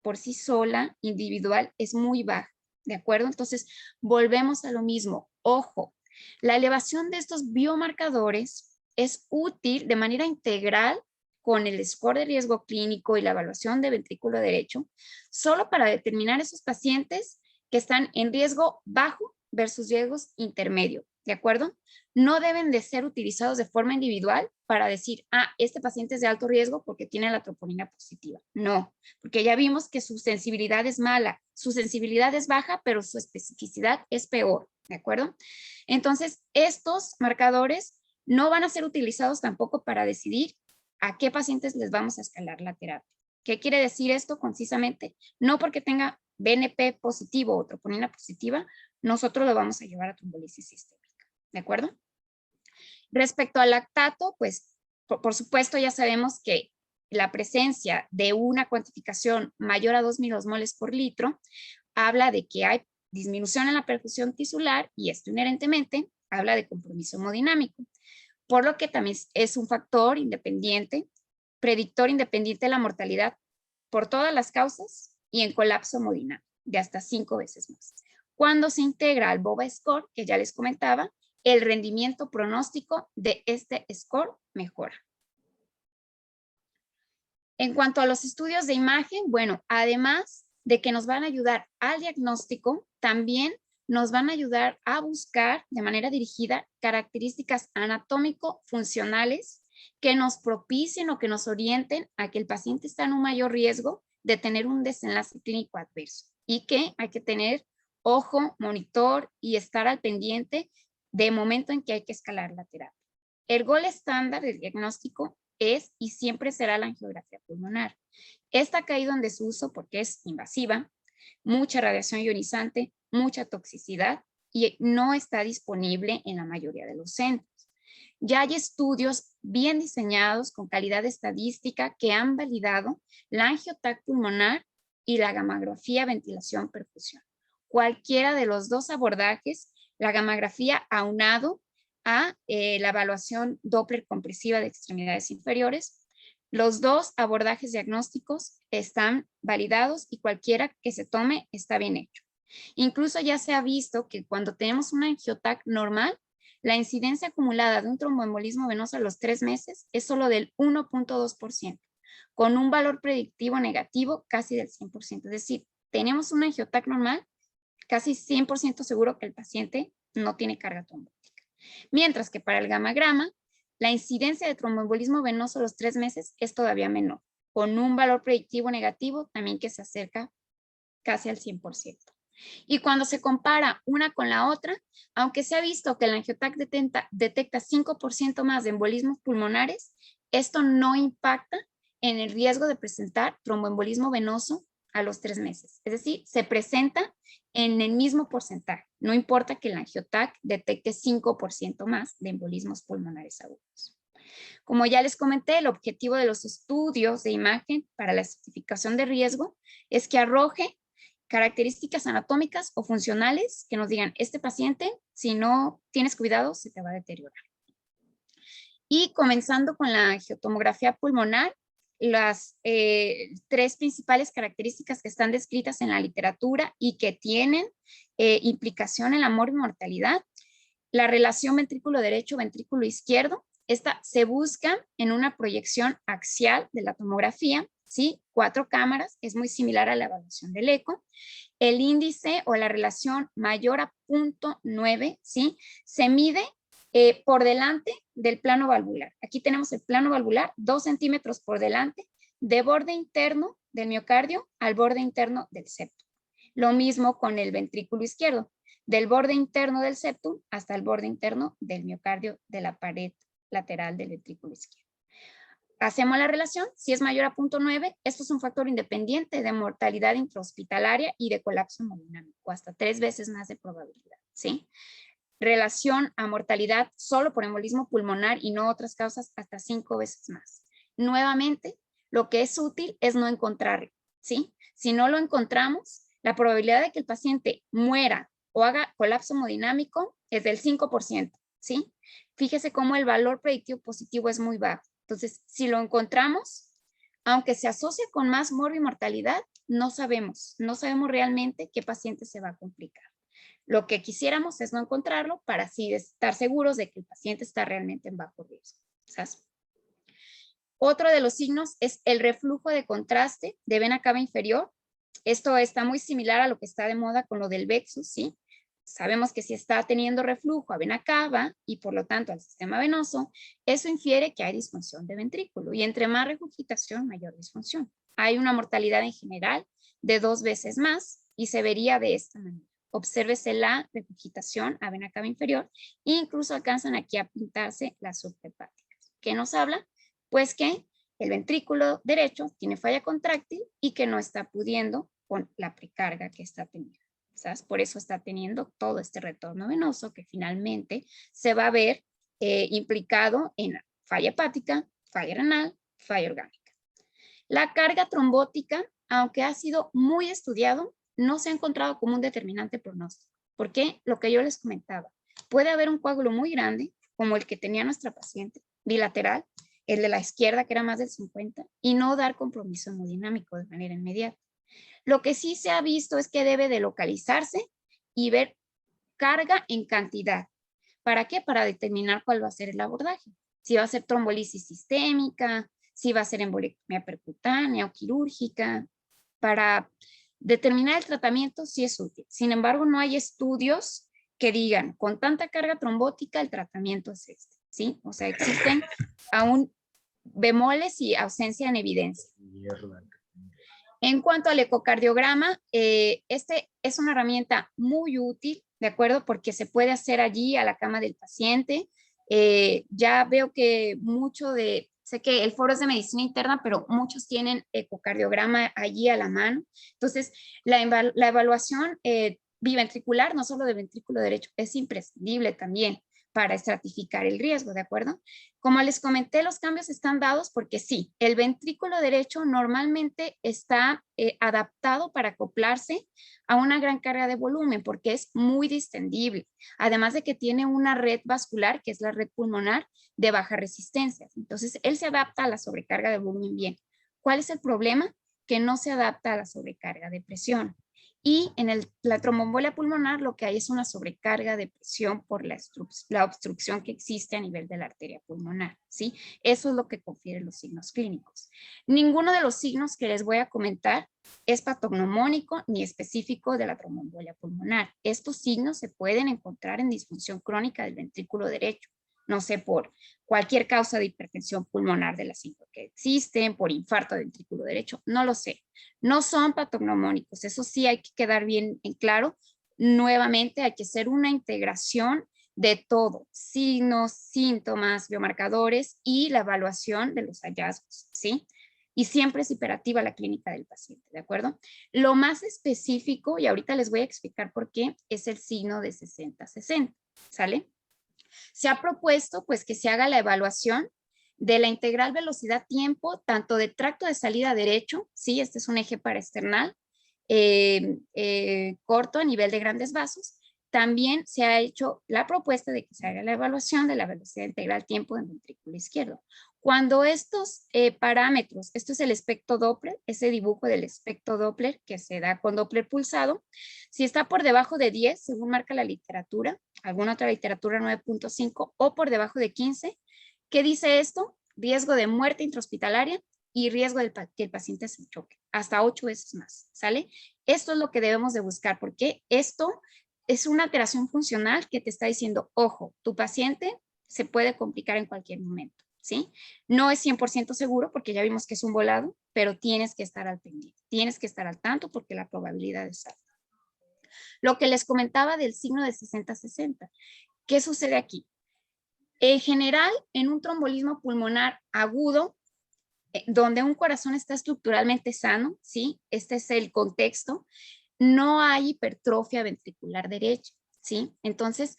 por sí sola, individual, es muy baja, ¿de acuerdo? Entonces, volvemos a lo mismo. Ojo, la elevación de estos biomarcadores es útil de manera integral con el score de riesgo clínico y la evaluación de ventrículo derecho, solo para determinar esos pacientes que están en riesgo bajo versus riesgos intermedio, ¿de acuerdo? No deben de ser utilizados de forma individual para decir, este paciente es de alto riesgo porque tiene la troponina positiva. No, porque ya vimos que su sensibilidad es mala, su sensibilidad es baja, pero su especificidad es peor, ¿de acuerdo? Entonces, estos marcadores no van a ser utilizados tampoco para decidir a qué pacientes les vamos a escalar la terapia. ¿Qué quiere decir esto concisamente? No porque tenga BNP positivo o troponina positiva, nosotros lo vamos a llevar a trombolisis sistémica, ¿de acuerdo? Respecto al lactato, pues por supuesto ya sabemos que la presencia de una cuantificación mayor a 2 milosmoles por litro habla de que hay disminución en la perfusión tisular y esto inherentemente habla de compromiso hemodinámico, por lo que también es un factor independiente, predictor independiente de la mortalidad por todas las causas y en colapso hemodinámico de hasta 5 veces más. Cuando se integra al BOBA score, que ya les comentaba, el rendimiento pronóstico de este score mejora. En cuanto a los estudios de imagen, bueno, además de que nos van a ayudar al diagnóstico, también nos van a ayudar a buscar de manera dirigida características anatómico-funcionales que nos propicien o que nos orienten a que el paciente está en un mayor riesgo de tener un desenlace clínico adverso y que hay que tener ojo, monitor y estar al pendiente de momento en que hay que escalar la terapia. El gol estándar del diagnóstico es y siempre será la angiografía pulmonar. Esta ha caído en desuso porque es invasiva, mucha radiación ionizante, mucha toxicidad y no está disponible en la mayoría de los centros. Ya hay estudios bien diseñados con calidad estadística que han validado la angiotac pulmonar y la gamografía ventilación-perfusión. Cualquiera de los dos abordajes, la gamografía aunado a la evaluación Doppler compresiva de extremidades inferiores, los dos abordajes diagnósticos están validados y cualquiera que se tome está bien hecho. Incluso ya se ha visto que cuando tenemos una angiotac normal, la incidencia acumulada de un tromboembolismo venoso a los 3 meses es solo del 1.2%, con un valor predictivo negativo casi del 100%. Es decir, tenemos una angiotac normal, casi 100% seguro que el paciente no tiene carga trombótica. Mientras que para el gamagrama, la incidencia de tromboembolismo venoso a los 3 meses es todavía menor, con un valor predictivo negativo también que se acerca casi al 100%. Y cuando se compara una con la otra, aunque se ha visto que el angiotac detecta 5% más de embolismos pulmonares, esto no impacta en el riesgo de presentar tromboembolismo venoso a los 3 meses. Es decir, se presenta en el mismo porcentaje. No importa que el angiotac detecte 5% más de embolismos pulmonares agudos. Como ya les comenté, el objetivo de los estudios de imagen para la estratificación de riesgo es que arroje características anatómicas o funcionales que nos digan, este paciente, si no tienes cuidado, se te va a deteriorar. Y comenzando con la angiotomografía pulmonar, las 3 principales características que están descritas en la literatura y que tienen implicación en la mortalidad, la relación ventrículo derecho, ventrículo izquierdo, esta se busca en una proyección axial de la tomografía, ¿sí? 4 cámaras, es muy similar a la evaluación del eco. El índice o la relación mayor a 0.9, ¿sí? Se mide por delante del plano valvular. Aquí tenemos el plano valvular, 2 centímetros por delante, de borde interno del miocardio al borde interno del septum. Lo mismo con el ventrículo izquierdo, del borde interno del septum hasta el borde interno del miocardio de la pared lateral del ventrículo izquierdo. Hacemos la relación, si es mayor a 0.9, esto es un factor independiente de mortalidad intrahospitalaria y de colapso hemodinámico, hasta 3 veces más de probabilidad, ¿sí? Relación a mortalidad solo por embolismo pulmonar y no otras causas, hasta 5 veces más. Nuevamente, lo que es útil es no encontrarlo, ¿sí? Si no lo encontramos, la probabilidad de que el paciente muera o haga colapso hemodinámico es del 5%, ¿sí? Fíjese cómo el valor predictivo positivo es muy bajo. Entonces, si lo encontramos, aunque se asocia con más morbimortalidad, no sabemos realmente qué paciente se va a complicar. Lo que quisiéramos es no encontrarlo para así estar seguros de que el paciente está realmente en bajo riesgo. ¿Sabes? Otro de los signos es el reflujo de contraste de vena cava inferior. Esto está muy similar a lo que está de moda con lo del Vexus, ¿sí? Sabemos que si está teniendo reflujo a vena cava y por lo tanto al sistema venoso, eso infiere que hay disfunción de ventrículo y entre más regurgitación, mayor disfunción. Hay una mortalidad en general de 2 veces más y se vería de esta manera. Obsérvese la regurgitación a vena cava inferior e incluso alcanzan aquí a pintarse las subhepáticas. ¿Qué nos habla? Pues que el ventrículo derecho tiene falla contráctil y que no está pudiendo con la precarga que está teniendo. ¿Sabes? Por eso está teniendo todo este retorno venoso que finalmente se va a ver implicado en falla hepática, falla renal, falla orgánica. La carga trombótica, aunque ha sido muy estudiado, no se ha encontrado como un determinante pronóstico. ¿Por qué? Lo que yo les comentaba. Puede haber un coágulo muy grande, como el que tenía nuestra paciente, bilateral, el de la izquierda, que era más del 50, y no dar compromiso hemodinámico de manera inmediata. Lo que sí se ha visto es que debe de localizarse y ver carga en cantidad. ¿Para qué? Para determinar cuál va a ser el abordaje. Si va a ser trombolisis sistémica, si va a ser embolectomía percutánea o quirúrgica. Para determinar el tratamiento sí es útil. Sin embargo, no hay estudios que digan, con tanta carga trombótica el tratamiento es este, ¿sí? O sea, existen aún bemoles y ausencia en evidencia. En cuanto al ecocardiograma, este es una herramienta muy útil, ¿de acuerdo? Porque se puede hacer allí a la cama del paciente. Ya veo que sé que el foro es de medicina interna, pero muchos tienen ecocardiograma allí a la mano. Entonces, la evaluación biventricular, no solo de ventrículo derecho, es imprescindible también para estratificar el riesgo, ¿de acuerdo? Como les comenté, los cambios están dados porque sí, el ventrículo derecho normalmente está adaptado para acoplarse a una gran carga de volumen porque es muy distendible, además de que tiene una red vascular, que es la red pulmonar, de baja resistencia. Entonces, él se adapta a la sobrecarga de volumen bien. ¿Cuál es el problema? Que no se adapta a la sobrecarga de presión. Y en la tromboembolia pulmonar lo que hay es una sobrecarga de presión por la obstrucción que existe a nivel de la arteria pulmonar, ¿sí? Eso es lo que confieren los signos clínicos. Ninguno de los signos que les voy a comentar es patognomónico ni específico de la tromboembolia pulmonar. Estos signos se pueden encontrar en disfunción crónica del ventrículo derecho, no sé, por cualquier causa de hipertensión pulmonar de las 5 que existen, por infarto de ventrículo derecho, no lo sé. No son patognomónicos, eso sí hay que quedar bien en claro. Nuevamente hay que hacer una integración de todo, signos, síntomas, biomarcadores y la evaluación de los hallazgos, ¿sí? Y siempre es imperativa la clínica del paciente, ¿de acuerdo? Lo más específico, y ahorita les voy a explicar por qué, es el signo de 60-60, ¿sale? Se ha propuesto pues que se haga la evaluación de la integral velocidad-tiempo, tanto de tracto de salida derecho, ¿sí? Este es un eje paraesternal, corto a nivel de grandes vasos. También se ha hecho la propuesta de que se haga la evaluación de la velocidad integral tiempo del ventrículo izquierdo. Cuando estos parámetros, esto es el espectro Doppler, ese dibujo del espectro Doppler que se da con Doppler pulsado, si está por debajo de 10, según marca la literatura, alguna otra literatura 9.5 o por debajo de 15, ¿qué dice esto? Riesgo de muerte intrahospitalaria y riesgo de que el paciente se choque, hasta 8 veces más, ¿sale? Esto es lo que debemos de buscar, porque esto es una alteración funcional que te está diciendo, ojo, tu paciente se puede complicar en cualquier momento, ¿sí? No es 100% seguro porque ya vimos que es un volado, pero tienes que estar al pendiente, tienes que estar al tanto porque la probabilidad es alta. Lo que les comentaba del signo de 60-60, ¿qué sucede aquí? En general, en un trombolismo pulmonar agudo, donde un corazón está estructuralmente sano, ¿sí? Este es el contexto, no hay hipertrofia ventricular derecha, ¿sí? Entonces,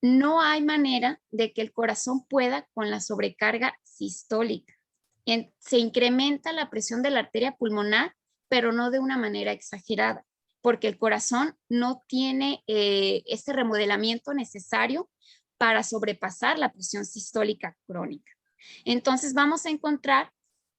no hay manera de que el corazón pueda con la sobrecarga sistólica. Se incrementa la presión de la arteria pulmonar, pero no de una manera exagerada, porque el corazón no tiene este remodelamiento necesario para sobrepasar la presión sistólica crónica. Entonces vamos a encontrar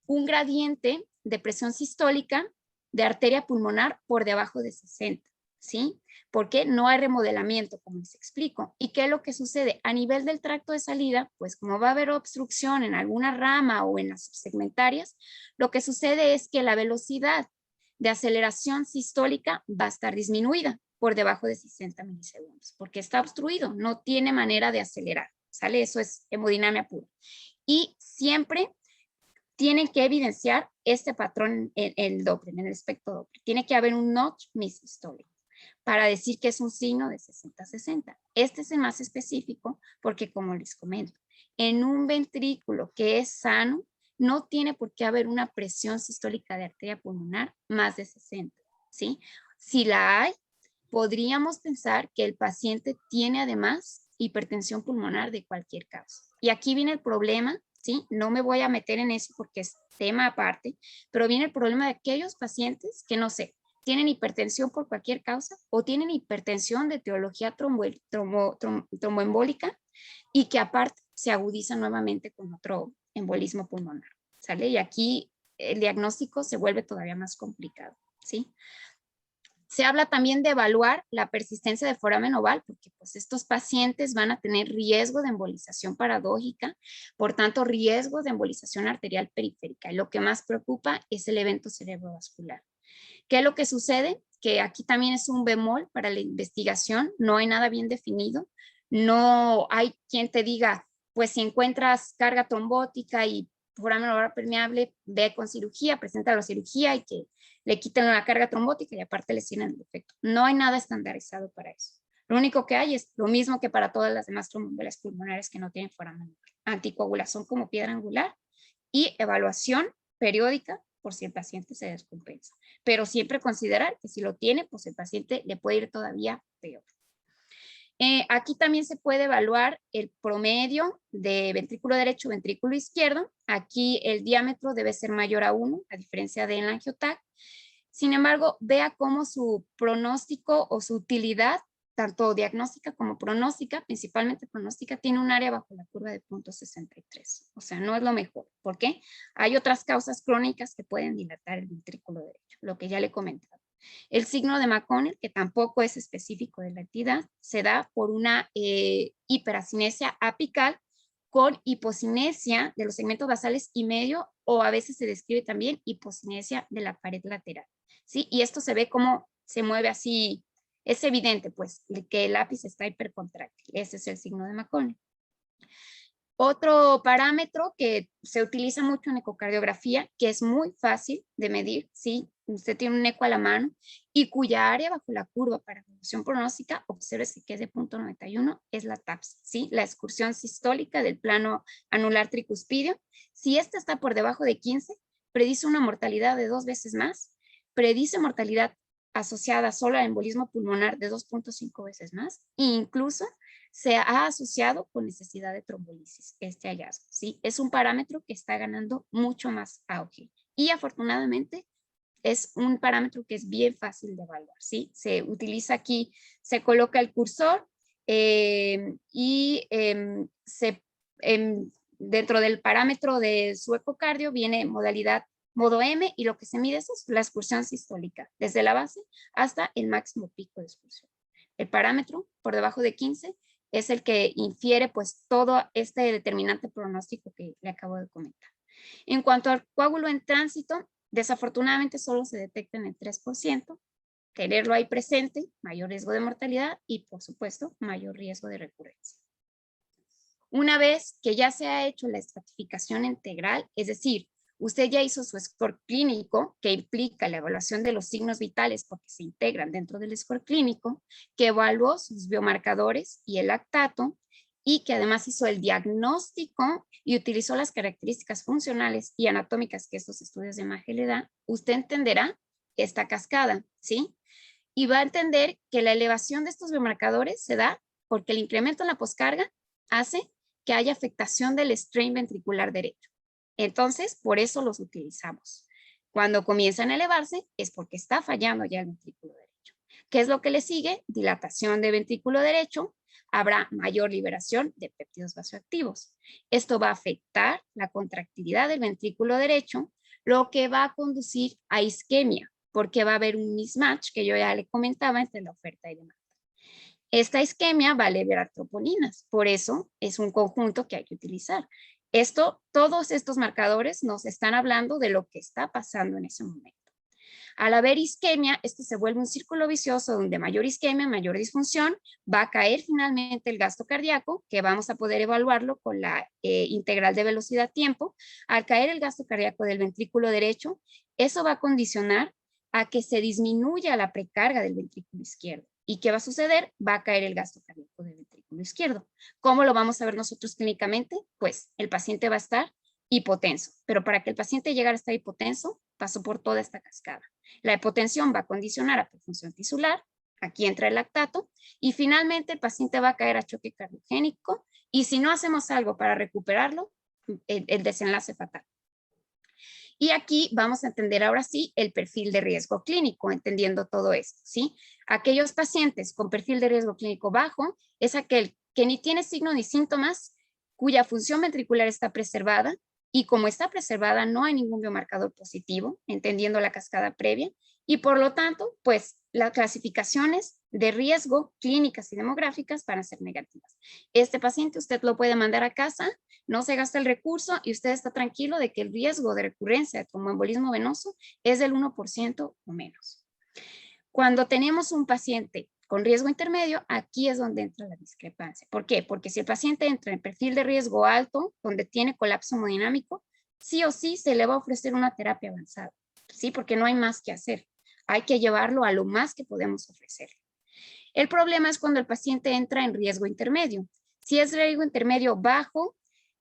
un gradiente de presión sistólica de arteria pulmonar por debajo de 60, ¿sí? Porque no hay remodelamiento, como les explico. ¿Y qué es lo que sucede? A nivel del tracto de salida, pues como va a haber obstrucción en alguna rama o en las subsegmentarias, lo que sucede es que la velocidad de aceleración sistólica va a estar disminuida por debajo de 60 milisegundos, porque está obstruido, no tiene manera de acelerar, ¿sale? Eso es hemodinamia pura. Y siempre tienen que evidenciar este patrón en el Doppler, en el espectro Doppler. Tiene que haber un notch missistólico para decir que es un signo de 60-60. Este es el más específico porque, como les comento, en un ventrículo que es sano, no tiene por qué haber una presión sistólica de arteria pulmonar más de 60, ¿sí? Si la hay, podríamos pensar que el paciente tiene además hipertensión pulmonar de cualquier causa. Y aquí viene el problema, ¿sí? No me voy a meter en eso porque es tema aparte, pero viene el problema de aquellos pacientes que, no sé, tienen hipertensión por cualquier causa o tienen hipertensión de etiología tromboembólica y que aparte se agudiza nuevamente con otro embolismo pulmonar, ¿sale? Y aquí el diagnóstico se vuelve todavía más complicado, ¿sí? Se habla también de evaluar la persistencia de foramen oval, porque pues estos pacientes van a tener riesgo de embolización paradójica, por tanto riesgo de embolización arterial periférica. Y lo que más preocupa es el evento cerebrovascular. ¿Qué es lo que sucede? Que aquí también es un bemol para la investigación, no hay nada bien definido, no hay quien te diga, pues si encuentras carga trombótica y foramen oval permeable, ve con cirugía, presenta la cirugía y que le quiten la carga trombótica y aparte le tienen el defecto. No hay nada estandarizado para eso. Lo único que hay es lo mismo que para todas las demás tromboembolismos pulmonares que no tienen foramen oval. Anticoagulación como piedra angular y evaluación periódica por si el paciente se descompensa. Pero siempre considerar que si lo tiene, pues el paciente le puede ir todavía peor. Aquí también se puede evaluar el promedio de ventrículo derecho, ventrículo izquierdo. Aquí el diámetro debe ser mayor a 1, a diferencia del angiotac. Sin embargo, vea cómo su pronóstico o su utilidad, tanto diagnóstica como pronóstica, principalmente pronóstica, tiene un área bajo la curva de 0.63. O sea, no es lo mejor. ¿Por qué? Hay otras causas crónicas que pueden dilatar el ventrículo derecho, lo que ya le he comentado. El signo de McConnell, que tampoco es específico de la entidad, se da por una hiperacinesia apical con hipocinesia de los segmentos basales y medio, o a veces se describe también hipocinesia de la pared lateral, ¿sí? Y esto se ve como se mueve así, es evidente pues que el lápiz está hipercontráctil. Ese es el signo de McConnell. Otro parámetro que se utiliza mucho en ecocardiografía, que es muy fácil de medir, ¿sí? Usted tiene un eco a la mano y cuya área bajo la curva para evolución pronóstica, observe que es de 0.91, es la TAPS, ¿sí? La excursión sistólica del plano anular tricuspidio. Si esta está por debajo de 15, predice una mortalidad de 2 veces más, predice mortalidad asociada solo al embolismo pulmonar de 2.5 veces más, e incluso se ha asociado con necesidad de trombolisis este hallazgo, ¿sí? Es un parámetro que está ganando mucho más auge y afortunadamente es un parámetro que es bien fácil de evaluar, ¿sí? Se utiliza aquí, se coloca el cursor y dentro del parámetro de su ecocardio viene modalidad modo M y lo que se mide es la excursión sistólica, desde la base hasta el máximo pico de excursión. El parámetro por debajo de 15 es el que infiere pues todo este determinante pronóstico que le acabo de comentar. En cuanto al coágulo en tránsito, desafortunadamente solo se detecta en el 3%, tenerlo ahí presente, mayor riesgo de mortalidad y, por supuesto, mayor riesgo de recurrencia. Una vez que ya se ha hecho la estratificación integral, es decir, usted ya hizo su score clínico, que implica la evaluación de los signos vitales porque se integran dentro del score clínico, que evaluó sus biomarcadores y el lactato, y que además hizo el diagnóstico y utilizó las características funcionales y anatómicas que estos estudios de imagen le dan, usted entenderá esta cascada, ¿sí? Y va a entender que la elevación de estos biomarcadores se da porque el incremento en la poscarga hace que haya afectación del strain ventricular derecho. Entonces, por eso los utilizamos. Cuando comienzan a elevarse, es porque está fallando ya el ventrículo derecho. ¿Qué es lo que le sigue? Dilatación de ventrículo derecho. Habrá mayor liberación de péptidos vasoactivos. Esto va a afectar la contractilidad del ventrículo derecho, lo que va a conducir a isquemia, porque va a haber un mismatch que yo ya le comentaba entre la oferta y demanda. Esta isquemia va a liberar troponinas, por eso es un conjunto que hay que utilizar. Todos estos marcadores nos están hablando de lo que está pasando en ese momento. Al haber isquemia, esto se vuelve un círculo vicioso donde mayor isquemia, mayor disfunción, va a caer finalmente el gasto cardíaco, que vamos a poder evaluarlo con la integral de velocidad-tiempo. Al caer el gasto cardíaco del ventrículo derecho, eso va a condicionar a que se disminuya la precarga del ventrículo izquierdo. ¿Y qué va a suceder? Va a caer el gasto cardíaco del ventrículo izquierdo. ¿Cómo lo vamos a ver nosotros clínicamente? Pues el paciente va a estar hipotenso, pero para que el paciente llegara a estar hipotenso, pasó por toda esta cascada. La hipotensión va a condicionar a perfusión tisular, aquí entra el lactato, y finalmente el paciente va a caer a choque cardiogénico, y si no hacemos algo para recuperarlo, el desenlace fatal. Y aquí vamos a entender ahora sí el perfil de riesgo clínico, entendiendo todo esto, ¿sí? Aquellos pacientes con perfil de riesgo clínico bajo es aquel que ni tiene signos ni síntomas, cuya función ventricular está preservada, y como está preservada no hay ningún biomarcador positivo, entendiendo la cascada previa, y por lo tanto, pues las clasificaciones de riesgo clínicas y demográficas van a ser negativas. Este paciente usted lo puede mandar a casa, no se gasta el recurso y usted está tranquilo de que el riesgo de recurrencia de tromboembolismo venoso es del 1% o menos. Cuando tenemos un paciente con riesgo intermedio, aquí es donde entra la discrepancia. ¿Por qué? Porque si el paciente entra en perfil de riesgo alto, donde tiene colapso hemodinámico, sí o sí se le va a ofrecer una terapia avanzada, ¿sí? Porque no hay más que hacer. Hay que llevarlo a lo más que podemos ofrecer. El problema es cuando el paciente entra en riesgo intermedio. Si es riesgo intermedio bajo,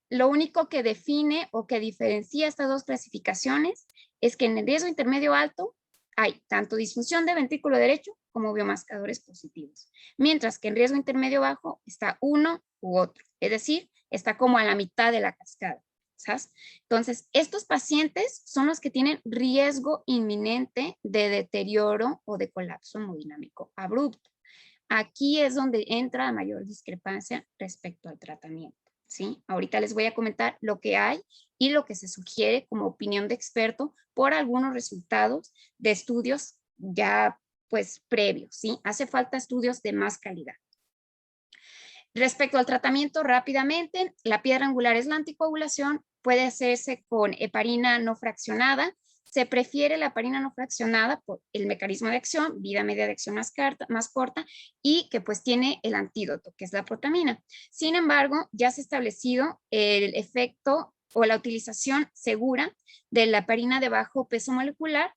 lo único que define o que diferencia estas dos clasificaciones es que en el riesgo intermedio alto hay tanto disfunción de ventrículo derecho como biomarcadores positivos, mientras que en riesgo intermedio bajo está uno u otro, es decir, está como a la mitad de la cascada, ¿sabes? Entonces, estos pacientes son los que tienen riesgo inminente de deterioro o de colapso hemodinámico abrupto. Aquí es donde entra mayor discrepancia respecto al tratamiento, ¿sí? Ahorita les voy a comentar lo que hay y lo que se sugiere como opinión de experto por algunos resultados de estudios ya pues previos, ¿sí? Hace falta estudios de más calidad. Respecto al tratamiento, rápidamente, la piedra angular es la anticoagulación, puede hacerse con heparina no fraccionada. Se prefiere la heparina no fraccionada por el mecanismo de acción, vida media de acción más corta, y que pues tiene el antídoto, que es la protamina. Sin embargo, ya se ha establecido el efecto o la utilización segura de la heparina de bajo peso molecular,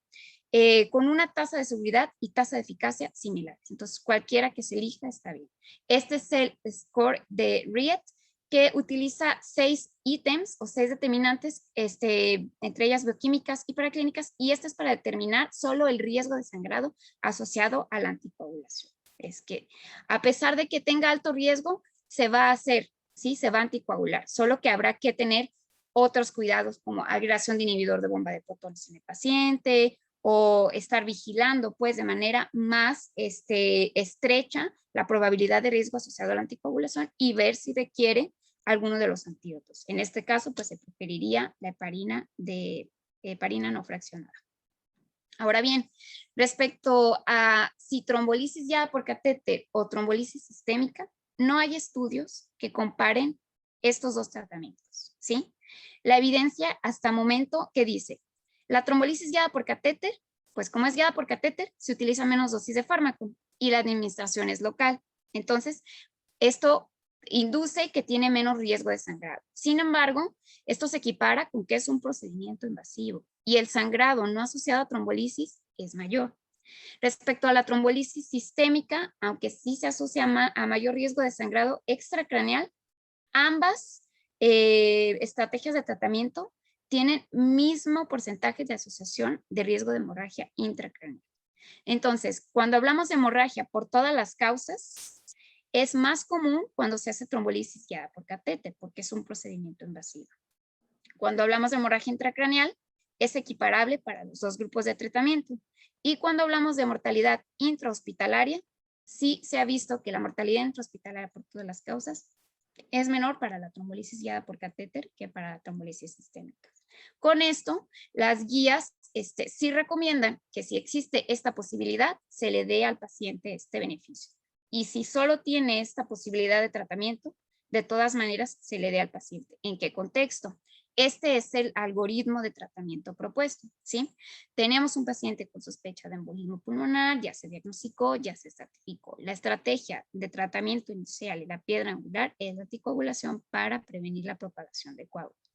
con una tasa de seguridad y tasa de eficacia similares. Entonces, cualquiera que se elija está bien. Este es el score de RIET, que utiliza 6 ítems o 6 determinantes, entre ellas bioquímicas y paraclínicas, y este es para determinar solo el riesgo de sangrado asociado a la anticoagulación. Es que a pesar de que tenga alto riesgo, se va a hacer, ¿sí? Se va a anticoagular, solo que habrá que tener otros cuidados como agregación de inhibidor de bomba de protones en el paciente, o estar vigilando pues de manera más estrecha la probabilidad de riesgo asociado a la anticoagulación y ver si requiere alguno de los antídotos. En este caso pues se preferiría la heparina no fraccionada. Ahora bien, respecto a si trombolisis ya por catéter o trombolisis sistémica, no hay estudios que comparen estos dos tratamientos, ¿sí? La evidencia hasta momento que dice, la trombolisis ya por catéter Pues como es guiada por catéter, se utiliza menos dosis de fármaco y la administración es local. Entonces, esto induce que tiene menos riesgo de sangrado. Sin embargo, esto se equipara con que es un procedimiento invasivo y el sangrado no asociado a trombolisis es mayor. Respecto a la trombolisis sistémica, aunque sí se asocia a mayor riesgo de sangrado extracraneal, ambas estrategias de tratamiento tienen mismo porcentaje de asociación de riesgo de hemorragia intracraneal. Entonces, cuando hablamos de hemorragia por todas las causas, es más común cuando se hace trombolisis guiada por catéter, porque es un procedimiento invasivo. Cuando hablamos de hemorragia intracraneal, es equiparable para los dos grupos de tratamiento. Y cuando hablamos de mortalidad intrahospitalaria, sí se ha visto que la mortalidad intrahospitalaria por todas las causas es menor para la trombolisis guiada por catéter que para la trombolisis sistémica. Con esto, las guías sí recomiendan que si existe esta posibilidad, se le dé al paciente este beneficio. Y si solo tiene esta posibilidad de tratamiento, de todas maneras se le dé al paciente. ¿En qué contexto? Este es el algoritmo de tratamiento propuesto, ¿sí? Tenemos un paciente con sospecha de embolismo pulmonar, ya se diagnosticó, ya se estratificó. La estrategia de tratamiento inicial y la piedra angular es la anticoagulación para prevenir la propagación de coágulos.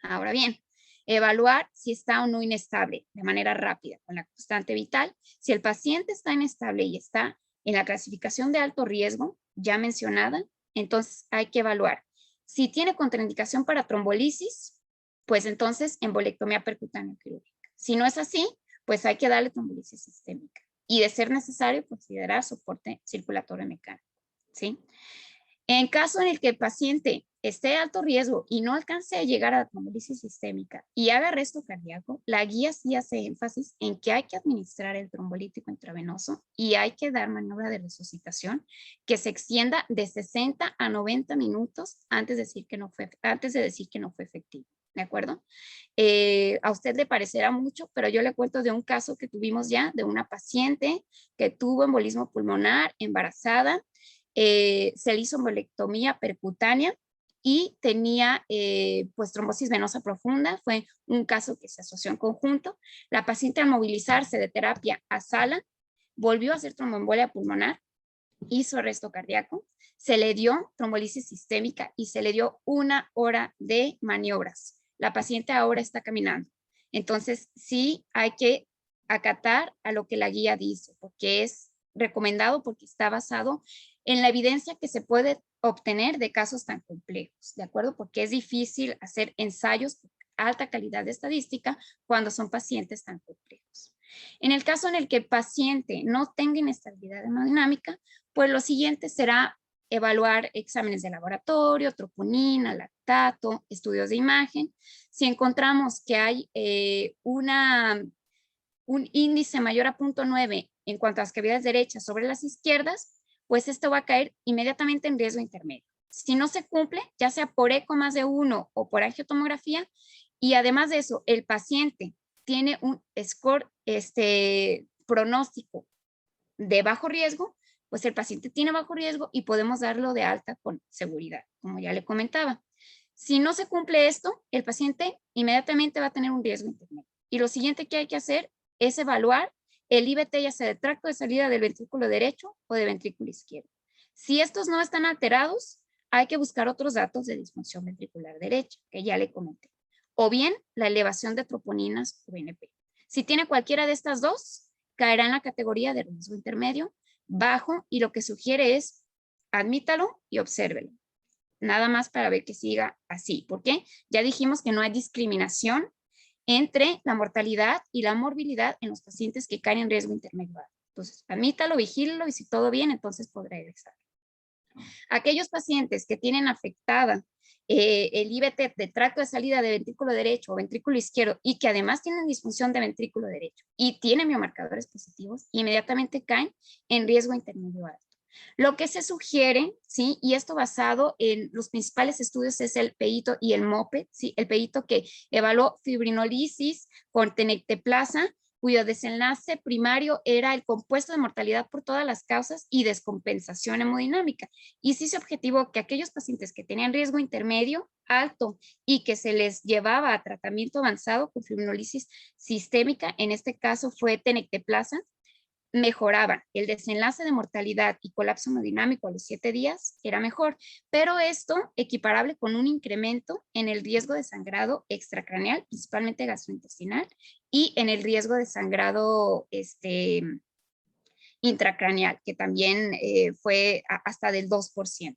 Ahora bien, evaluar si está o no inestable de manera rápida con la constante vital. Si el paciente está inestable y está en la clasificación de alto riesgo, ya mencionada, entonces hay que evaluar. Si tiene contraindicación para trombolisis, pues entonces embolectomía percutánea quirúrgica. Si no es así, pues hay que darle trombolisis sistémica y de ser necesario considerar soporte circulatorio mecánico, ¿sí? En caso en el que el paciente esté de alto riesgo y no alcance a llegar a la trombolisis sistémica y haga arresto cardíaco, la guía sí hace énfasis en que hay que administrar el trombolítico intravenoso y hay que dar maniobra de resucitación que se extienda de 60 a 90 minutos antes de decir que no fue efectivo. ¿De acuerdo? A usted le parecerá mucho, pero yo le cuento de un caso que tuvimos ya de una paciente que tuvo embolismo pulmonar, embarazada, se le hizo embolectomía percutánea y tenía pues trombosis venosa profunda. Fue un caso que se asoció en conjunto. La paciente al movilizarse de terapia a sala volvió a hacer tromboembolia pulmonar, hizo arresto cardíaco, se le dio trombolisis sistémica y se le dio 1 hora de maniobras. La paciente ahora está caminando. Entonces sí hay que acatar a lo que la guía dice, porque es recomendado, porque está basado en la evidencia que se puede obtener de casos tan complejos, ¿de acuerdo? Porque es difícil hacer ensayos de alta calidad de estadística cuando son pacientes tan complejos. En el caso en el que el paciente no tenga inestabilidad hemodinámica, pues lo siguiente será evaluar exámenes de laboratorio, troponina, lactato, estudios de imagen. Si encontramos que hay un índice mayor a 0.9 en cuanto a las cavidades derechas sobre las izquierdas, pues esto va a caer inmediatamente en riesgo intermedio. Si no se cumple, ya sea por eco más de 1 o por angiotomografía, y además de eso, el paciente tiene un score pronóstico de bajo riesgo, pues el paciente tiene bajo riesgo y podemos darlo de alta con seguridad, como ya le comentaba. Si no se cumple esto, el paciente inmediatamente va a tener un riesgo intermedio. Y lo siguiente que hay que hacer es evaluar el IVT, ya sea de tracto de salida del ventrículo derecho o de ventrículo izquierdo. Si estos no están alterados, hay que buscar otros datos de disfunción ventricular derecha, que ya le comenté. O bien la elevación de troponinas o BNP. Si tiene cualquiera de estas dos, caerá en la categoría de riesgo intermedio, bajo, y lo que sugiere es admítalo y obsérvelo. Nada más para ver que siga así. ¿Por qué? Ya dijimos que no hay discriminación entre la mortalidad y la morbilidad en los pacientes que caen en riesgo intermedio. Entonces, admítalo, vigílelo y si todo bien, entonces podrá egresar. Aquellos pacientes que tienen afectada el IVT de tracto de salida de ventrículo derecho o ventrículo izquierdo y que además tienen disfunción de ventrículo derecho y tienen biomarcadores positivos, inmediatamente caen en riesgo intermedio alto. Lo que se sugiere, ¿sí? Y esto basado en los principales estudios es el PEITO y el MOPE, ¿sí? El PEITO que evaluó fibrinolisis con tenecteplasa cuyo desenlace primario era el compuesto de mortalidad por todas las causas y descompensación hemodinámica. Y sí se objetivó que aquellos pacientes que tenían riesgo intermedio, alto y que se les llevaba a tratamiento avanzado con fibrinolisis sistémica, en este caso fue tenecteplasa, mejoraban. El desenlace de mortalidad y colapso hemodinámico a los 7 días era mejor, pero esto equiparable con un incremento en el riesgo de sangrado extracraneal, principalmente gastrointestinal, y en el riesgo de sangrado intracraneal, que también fue hasta del 2%.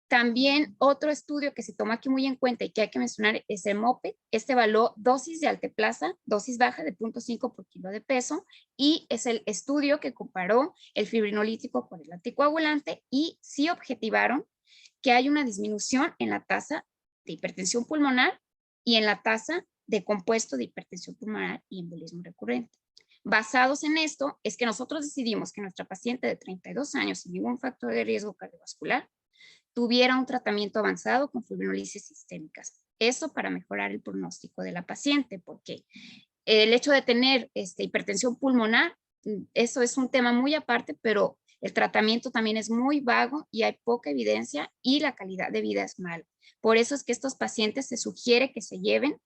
También otro estudio que se toma aquí muy en cuenta y que hay que mencionar es el MOPE. Este evaluó dosis de alteplasa, dosis baja de 0.5 por kilo de peso, y es el estudio que comparó el fibrinolítico con el anticoagulante y sí objetivaron que hay una disminución en la tasa de hipertensión pulmonar y en la tasa de compuesto de hipertensión pulmonar y embolismo recurrente. Basados en esto, es que nosotros decidimos que nuestra paciente de 32 años sin ningún factor de riesgo cardiovascular tuviera un tratamiento avanzado con fibrinolisis sistémicas. Eso para mejorar el pronóstico de la paciente, porque el hecho de tener hipertensión pulmonar, eso es un tema muy aparte, pero el tratamiento también es muy vago y hay poca evidencia y la calidad de vida es mala. Por eso es que estos pacientes se sugiere que se lleven.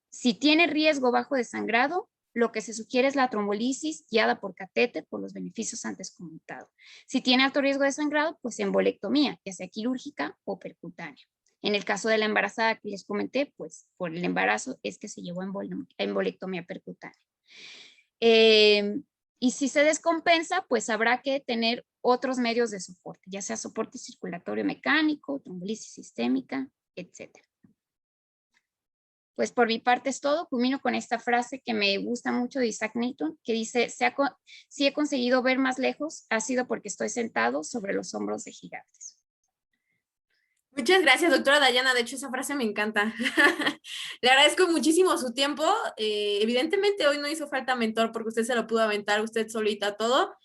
Si tiene riesgo bajo de sangrado, lo que se sugiere es la trombolisis guiada por catéter por los beneficios antes comentados. Si tiene alto riesgo de sangrado, pues embolectomía, ya sea quirúrgica o percutánea. En el caso de la embarazada que les comenté, pues por el embarazo es que se llevó a embolectomía percutánea. Y si se descompensa, pues habrá que tener otros medios de soporte, ya sea soporte circulatorio mecánico, trombolisis sistémica, etcétera. Pues por mi parte es todo. Culmino con esta frase que me gusta mucho de Isaac Newton, que dice, si he conseguido ver más lejos, ha sido porque estoy sentado sobre los hombros de gigantes. Muchas gracias, doctora Dayana. De hecho, esa frase me encanta. Le agradezco muchísimo su tiempo. Evidentemente hoy no hizo falta mentor porque usted se lo pudo aventar usted solita todo.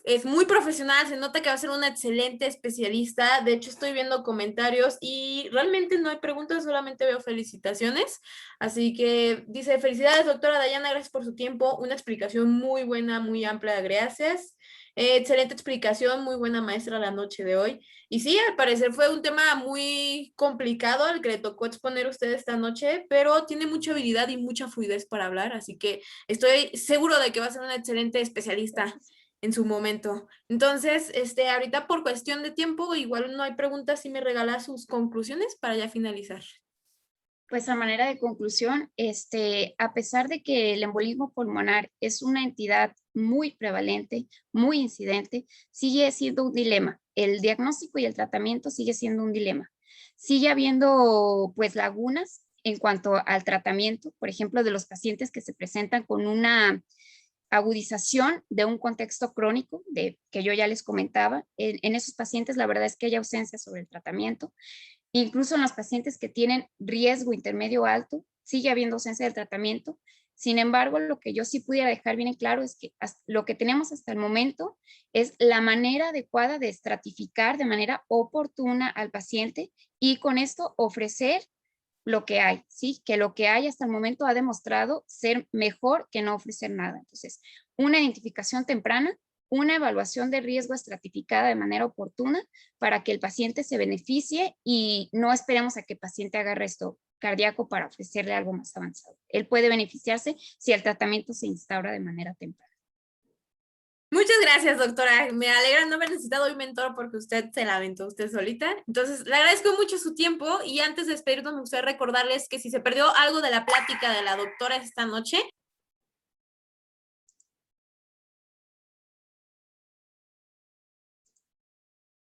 Es muy profesional, se nota que va a ser una excelente especialista. De hecho, estoy viendo comentarios y realmente no hay preguntas, solamente veo felicitaciones. Así que dice, felicidades, doctora Dayana, gracias por su tiempo. Una explicación muy buena, muy amplia, gracias. Excelente explicación, muy buena maestra la noche de hoy. Y sí, al parecer fue un tema muy complicado el que le tocó exponer a usted esta noche, pero tiene mucha habilidad y mucha fluidez para hablar, así que estoy seguro de que va a ser una excelente especialista en su momento. Entonces, ahorita por cuestión de tiempo, igual no hay preguntas, si me regala sus conclusiones para ya finalizar. Pues a manera de conclusión, a pesar de que el embolismo pulmonar es una entidad muy prevalente, muy incidente, sigue siendo un dilema. El diagnóstico y el tratamiento sigue siendo un dilema. Sigue habiendo pues lagunas en cuanto al tratamiento, por ejemplo, de los pacientes que se presentan con una agudización de un contexto crónico, que yo ya les comentaba. En esos pacientes la verdad es que hay ausencia sobre el tratamiento. Incluso en los pacientes que tienen riesgo intermedio alto, sigue habiendo ausencia del tratamiento. Sin embargo, lo que yo sí pudiera dejar bien en claro es que lo que tenemos hasta el momento es la manera adecuada de estratificar de manera oportuna al paciente y con esto ofrecer lo que hay, ¿sí? Que lo que hay hasta el momento ha demostrado ser mejor que no ofrecer nada. Entonces, una identificación temprana, una evaluación de riesgo estratificada de manera oportuna para que el paciente se beneficie y no esperemos a que el paciente haga arresto cardíaco para ofrecerle algo más avanzado. Él puede beneficiarse si el tratamiento se instaura de manera temprana. Muchas gracias, doctora. Me alegra no haber necesitado un mentor porque usted se la aventó usted solita. Entonces, le agradezco mucho su tiempo y antes de despedirnos me gustaría recordarles que si se perdió algo de la plática de la doctora esta noche,